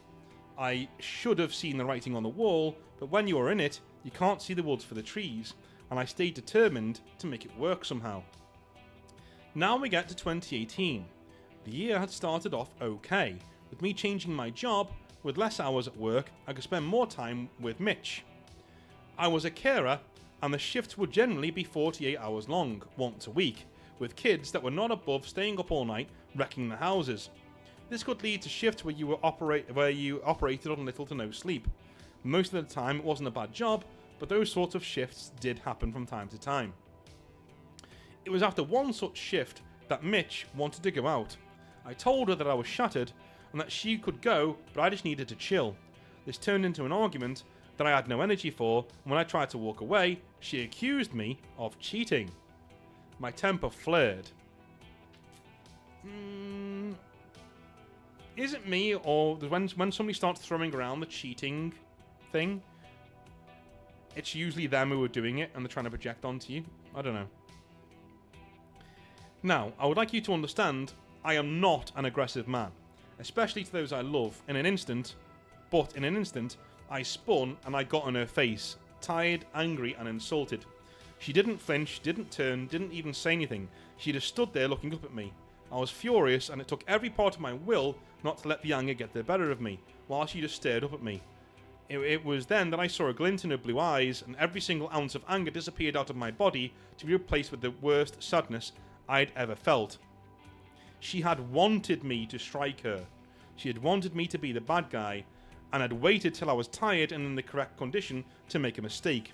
I should have seen the writing on the wall, but when you are in it, You can't see the woods for the trees, and I stayed determined to make it work somehow. Now we get to 2018. The year had started off okay. With me changing my job, with less hours at work, I could spend more time with Mitch. I was a carer, and the shifts would generally be 48 hours long, once a week, with kids that were not above staying up all night wrecking the houses. This could lead to shifts where you operated on little to no sleep. Most of the time it wasn't a bad job, but those sorts of shifts did happen from time to time. It was after one such shift that Mitch wanted to go out. I told her that I was shattered and that she could go, but I just needed to chill. This turned into an argument that I had no energy for, and when I tried to walk away, she accused me of cheating. My temper flared. Is it me, or when somebody starts throwing around the cheating thing, it's usually them who are doing it and they're trying to project onto you? I don't know. Now, I would like you to understand, I am not an aggressive man, especially to those I love. In an instant, I spun and I got on her face, tired, angry and insulted. She didn't flinch, didn't turn, didn't even say anything. She just stood there looking up at me. I was furious and it took every part of my will not to let the anger get the better of me, while she just stared up at me. It was then that I saw a glint in her blue eyes, and every single ounce of anger disappeared out of my body to be replaced with the worst sadness I'd ever felt. She had wanted me to strike her. She had wanted me to be the bad guy, and had waited till I was tired and in the correct condition to make a mistake.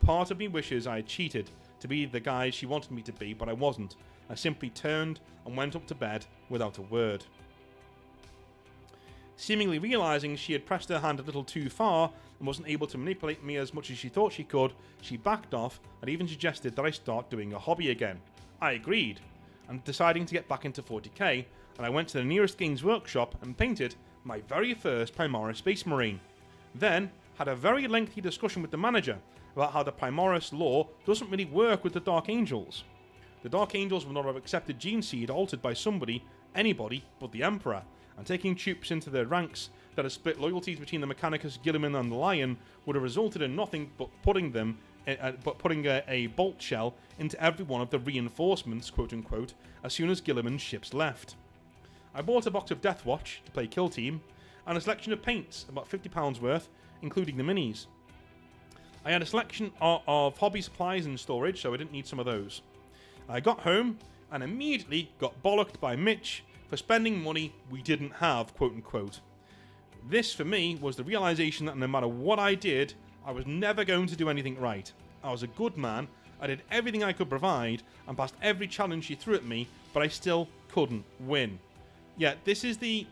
Part of me wishes I had cheated to be the guy she wanted me to be, but I wasn't. I simply turned and went up to bed without a word. Seemingly realising she had pressed her hand a little too far and wasn't able to manipulate me as much as she thought she could, she backed off and even suggested that I start doing a hobby again. I agreed, and deciding to get back into 40k, and I went to the nearest games workshop and painted my very first Primaris Space Marine. Then had a very lengthy discussion with the manager about how the Primaris lore doesn't really work with the Dark Angels. The Dark Angels would not have accepted Gene Seed altered by anybody but the Emperor, and taking troops into their ranks that had split loyalties between the Mechanicus, Guilliman and the Lion would have resulted in nothing but putting a bolt shell into every one of the reinforcements, quote-unquote, as soon as Guilliman's ships left. I bought a box of Deathwatch to play Kill Team, and a selection of paints, about £50 worth, including the minis. I had a selection of hobby supplies in storage, so I didn't need some of those. I got home and immediately got bollocked by Mitch for spending money we didn't have, quote-unquote. This, for me, was the realisation that no matter what I did, I was never going to do anything right. I was a good man, I did everything I could provide, and passed every challenge she threw at me, but I still couldn't win. Yeah, this is the...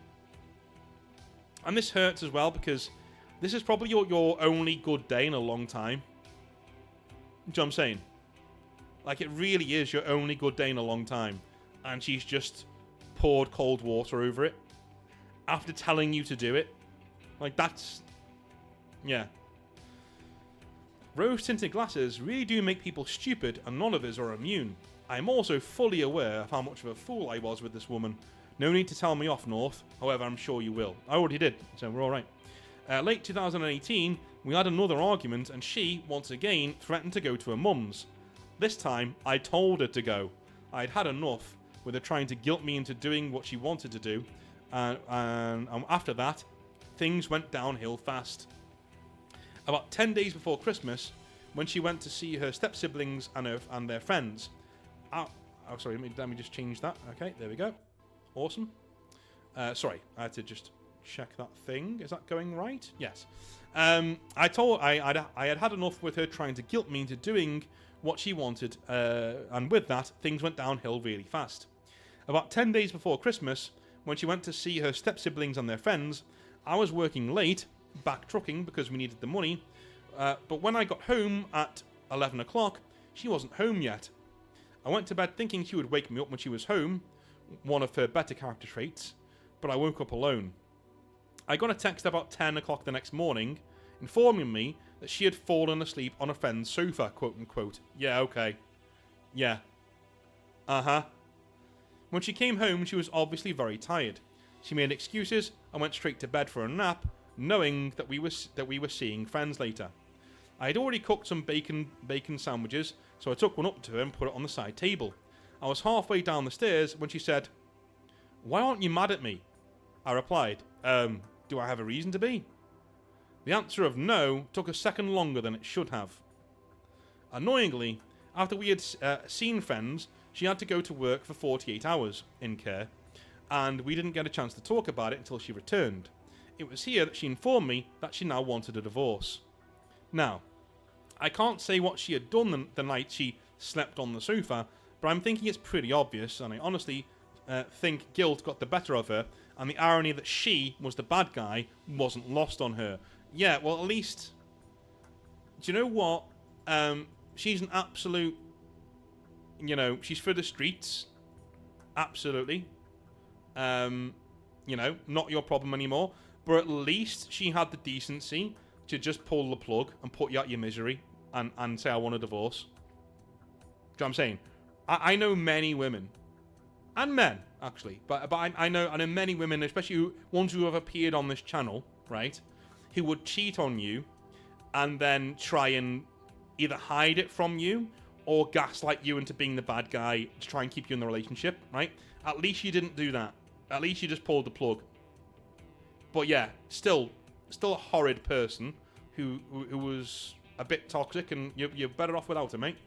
And this hurts as well, because this is probably your only good day in a long time. Do you know what I'm saying? Like, it really is your only good day in a long time. And she's just poured cold water over it after telling you to do it. Like, that's... Yeah. Rose-tinted glasses really do make people stupid, and none of us are immune. I am also fully aware of how much of a fool I was with this woman. No need to tell me off, North. However, I'm sure you will. I already did, so we're alright. Late 2018, we had another argument, and she, once again, threatened to go to her mum's. This time, I told her to go. I'd had enough with her trying to guilt me into doing what she wanted to do, and after that, things went downhill fast. About 10 days before Christmas, when she went to see her step-siblings and their friends... sorry, let me just change that. Okay, there we go. Awesome. Sorry, I had to just check that thing. Is that going right? Yes. I had enough with her trying to guilt me into doing what she wanted, and with that, things went downhill really fast. About 10 days before Christmas, when she went to see her step-siblings and their friends, I was working late, back trucking because we needed the money, but when I got home at 11 o'clock, she wasn't home yet. I went to bed thinking she would wake me up when she was home, one of her better character traits, but I woke up alone. I got a text about 10 o'clock the next morning, informing me that she had fallen asleep on a friend's sofa, quote-unquote. Yeah, okay. Yeah. Uh-huh. When she came home, she was obviously very tired. She made excuses and went straight to bed for a nap, knowing that we were seeing friends later. I had already cooked some bacon sandwiches, so I took one up to her and put it on the side table. I was halfway down the stairs when she said, "Why aren't you mad at me?" I replied, "Do I have a reason to be?" The answer of no took a second longer than it should have. Annoyingly, after we had seen friends, she had to go to work for 48 hours in care, and we didn't get a chance to talk about it until she returned. It was here that she informed me that she now wanted a divorce. Now, I can't say what she had done the night she slept on the sofa, but I'm thinking it's pretty obvious, and I honestly think guilt got the better of her, and the irony that she was the bad guy wasn't lost on her. Yeah, well, at least... Do you know what? She's an absolute... You know, she's for the streets. Absolutely. You know, not your problem anymore. But at least she had the decency to just pull the plug and put you out your misery and say, "I want a divorce." Do you know what I'm saying? I know many women, and men, actually, but I know many women, especially ones who have appeared on this channel, right, who would cheat on you and then try and either hide it from you or gaslight you into being the bad guy to try and keep you in the relationship, right? At least you didn't do that. At least you just pulled the plug. But yeah, still a horrid person who was a bit toxic, and you're better off without her, mate.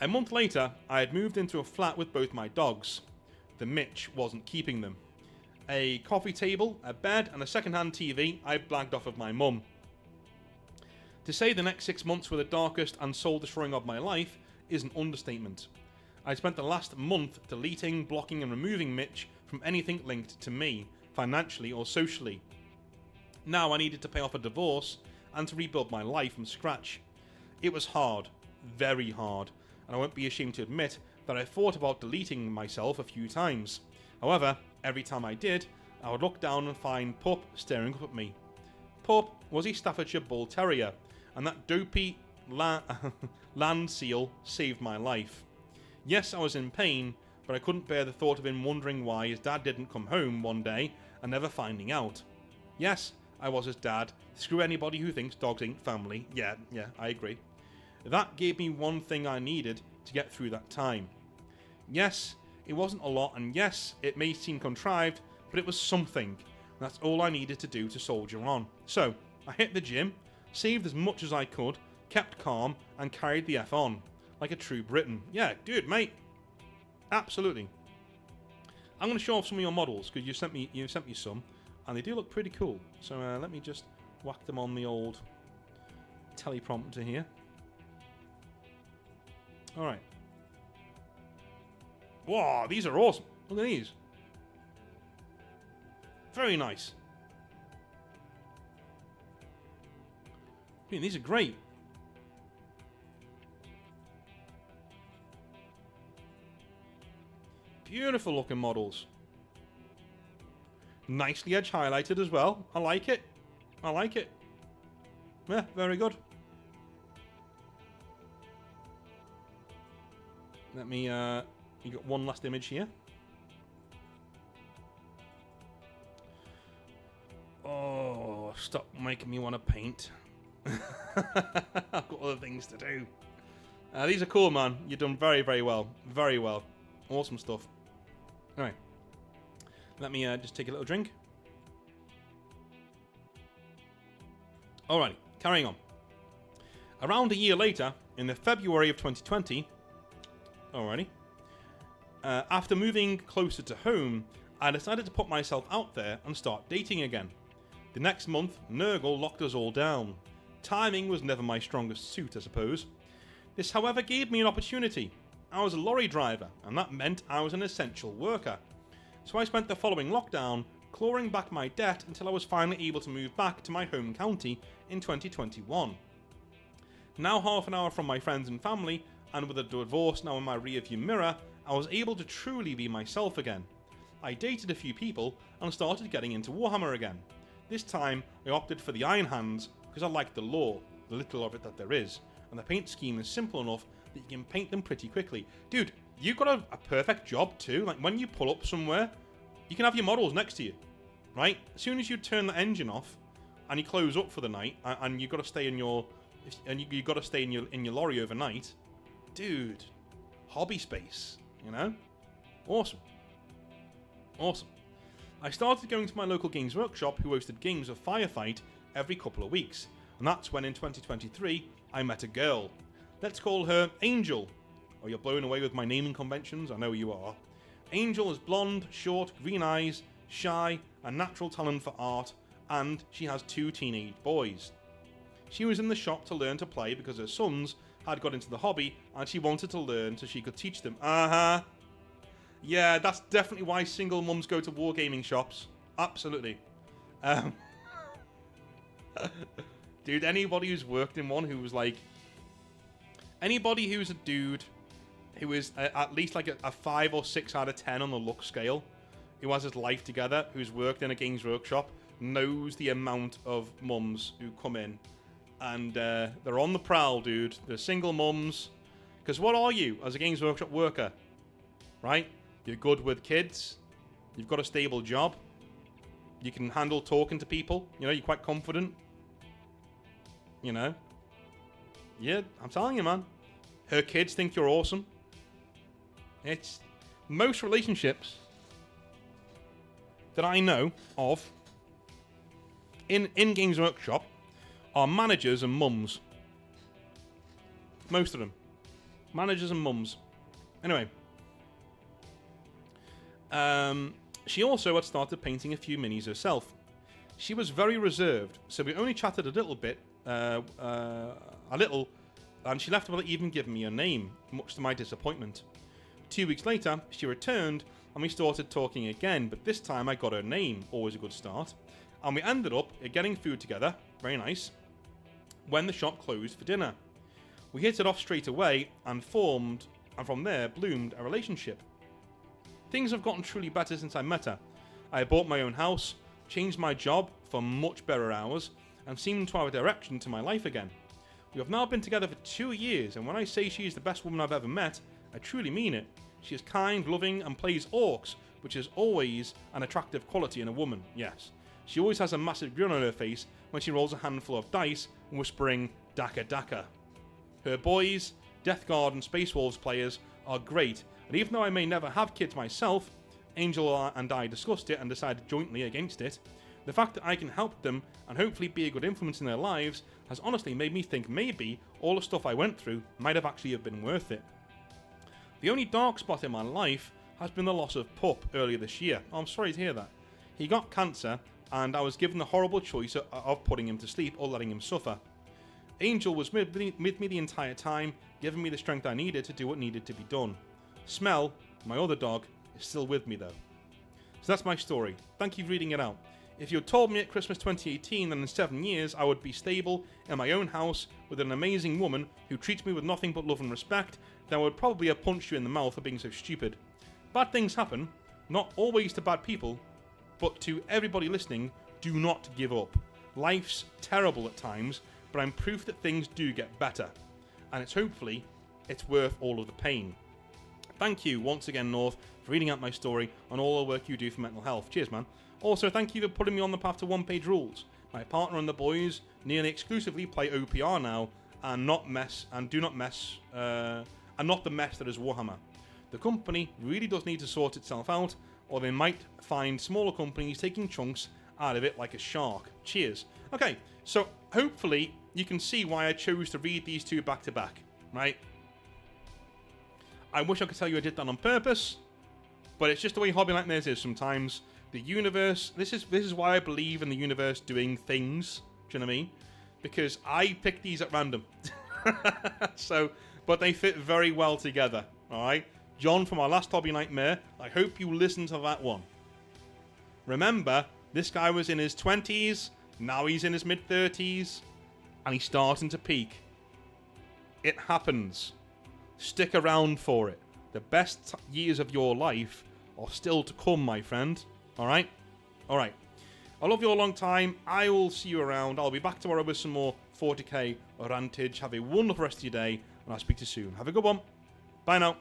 A month later, I had moved into a flat with both my dogs. The Mitch wasn't keeping them. A coffee table, a bed, and a second-hand TV I blagged off of my mum. To say the next 6 months were the darkest and soul-destroying of my life is an understatement. I spent the last month deleting, blocking, and removing Mitch from anything linked to me, financially or socially. Now I needed to pay off a divorce and to rebuild my life from scratch. It was hard, very hard, and I won't be ashamed to admit that I thought about deleting myself a few times. However, every time I did, I would look down and find Pup staring up at me. Pup was a Staffordshire Bull Terrier, and that dopey land seal saved my life. Yes, I was in pain, but I couldn't bear the thought of him wondering why his dad didn't come home one day and never finding out. Yes, I was his dad. Screw anybody who thinks dogs ain't family. Yeah, I agree. That gave me one thing I needed to get through that time. Yes, it wasn't a lot, and yes, it may seem contrived, but it was something. That's all I needed to do to soldier on. So, I hit the gym, saved as much as I could, kept calm, and carried the F on. Like a true Briton. Yeah, dude, mate. Absolutely. I'm going to show off some of your models, because you sent me some, and they do look pretty cool. So let me just whack them on the old teleprompter here. Alright. Wow, these are awesome. Look at these. Very nice. I mean, these are great. Beautiful looking models. Nicely edge highlighted as well. I like it. I like it. Yeah, very good. Let me, you got one last image here. Oh, stop making me want to paint. I've got other things to do. These are cool, man. You've done very, very well. Very well. Awesome stuff. Alright. Let me just take a little drink. Alrighty, carrying on. Around a year later, in the February of 2020, after moving closer to home, I decided to put myself out there and start dating again. The next month, Nurgle locked us all down. Timing was never my strongest suit, I suppose. This, however, gave me an opportunity. I was a lorry driver, and that meant I was an essential worker. So I spent the following lockdown clawing back my debt until I was finally able to move back to my home county in 2021. Now half an hour from my friends and family, and with a divorce now in my rearview mirror, I was able to truly be myself again. I dated a few people and started getting into Warhammer again. This time, I opted for the Iron Hands because I like the lore, the little of it that there is, and the paint scheme is simple enough that you can paint them pretty quickly. Dude, you've got a perfect job too. Like, when you pull up somewhere, you can have your models next to you, right? As soon as you turn the engine off and you close up for the night, and you've got to stay in your, you got to stay in your lorry overnight, dude. Hobby space, you know, awesome. I started going to my local games workshop, who hosted games of Firefight every couple of weeks, and that's when in 2023 I met a girl. Let's call her Angel. Oh, you're blown away with my naming conventions, I know you are. Angel is blonde, short, green eyes, shy, a natural talent for art, and she has 2 teenage boys. She was in the shop to learn to play because her sons had got into the hobby and she wanted to learn so she could teach them. Yeah, that's definitely why single mums go to wargaming shops. Absolutely. Dude, anybody who's worked in one who was like... Anybody who's a dude who is at least like a 5 or 6 out of 10 on the look scale, who has his life together, who's worked in a games workshop, knows the amount of mums who come in. And they're on the prowl, dude. They're single mums. Because what are you as a games workshop worker? Right? You're good with kids. You've got a stable job. You can handle talking to people. You know, you're quite confident. You know? Yeah, I'm telling you, man. Her kids think you're awesome. It's... Most relationships that I know of in Games Workshop are managers and mums. Most of them. Managers and mums. Anyway. She also had started painting a few minis herself. She was very reserved, so we only chatted a little bit, and she left without even giving me her name, much to my disappointment. 2 weeks later, she returned, and we started talking again, but this time I got her name, always a good start, and we ended up getting food together, very nice, when the shop closed for dinner. We hit it off straight away, and from there bloomed a relationship. Things have gotten truly better since I met her. I bought my own house, changed my job for much better hours, and seemed to have a direction to my life again. We have now been together for 2 years, and when I say she is the best woman I've ever met, I truly mean it. She is kind, loving, and plays orcs, which is always an attractive quality in a woman, yes. She always has a massive grin on her face when she rolls a handful of dice, whispering, "Daka Daka." Her boys, Death Guard and Space Wolves players, are great, and even though I may never have kids myself, Angel and I discussed it and decided jointly against it, the fact that I can help them and hopefully be a good influence in their lives has honestly made me think maybe all the stuff I went through might have actually been worth it. The only dark spot in my life has been the loss of Pup earlier this year. Oh, I'm sorry to hear that. He got cancer, and I was given the horrible choice of putting him to sleep or letting him suffer. Angel was with me the entire time, giving me the strength I needed to do what needed to be done. Smell, my other dog, is still with me though. So that's my story. Thank you for reading it out. If you had told me at Christmas 2018 that in 7 years I would be stable in my own house with an amazing woman who treats me with nothing but love and respect, then I would probably have punched you in the mouth for being so stupid. Bad things happen, not always to bad people, but to everybody listening, do not give up. Life's terrible at times, but I'm proof that things do get better. And hopefully, it's worth all of the pain. Thank you once again, North, for reading out my story and all the work you do for mental health. Cheers, man. Also, thank you for putting me on the path to one-page rules. My partner and the boys nearly exclusively play OPR now, and not the mess that is Warhammer. The company really does need to sort itself out, or they might find smaller companies taking chunks out of it like a shark. Cheers. Okay, so hopefully you can see why I chose to read these two back to back, right? I wish I could tell you I did that on purpose, but it's just the way Hobby Nightmares is sometimes. The universe, this is why I believe in the universe doing things, do you know what I mean? Because I picked these at random. But they fit very well together, alright? John from our last Hobby Nightmare, I hope you listened to that one. Remember, this guy was in his 20s, now he's in his mid-30s, and he's starting to peak. It happens. Stick around for it. The best years of your life are still to come, my friend. Alright? Alright. I love you a long time. I will see you around. I'll be back tomorrow with some more 40k rantage. Have a wonderful rest of your day, and I'll speak to you soon. Have a good one. Bye now.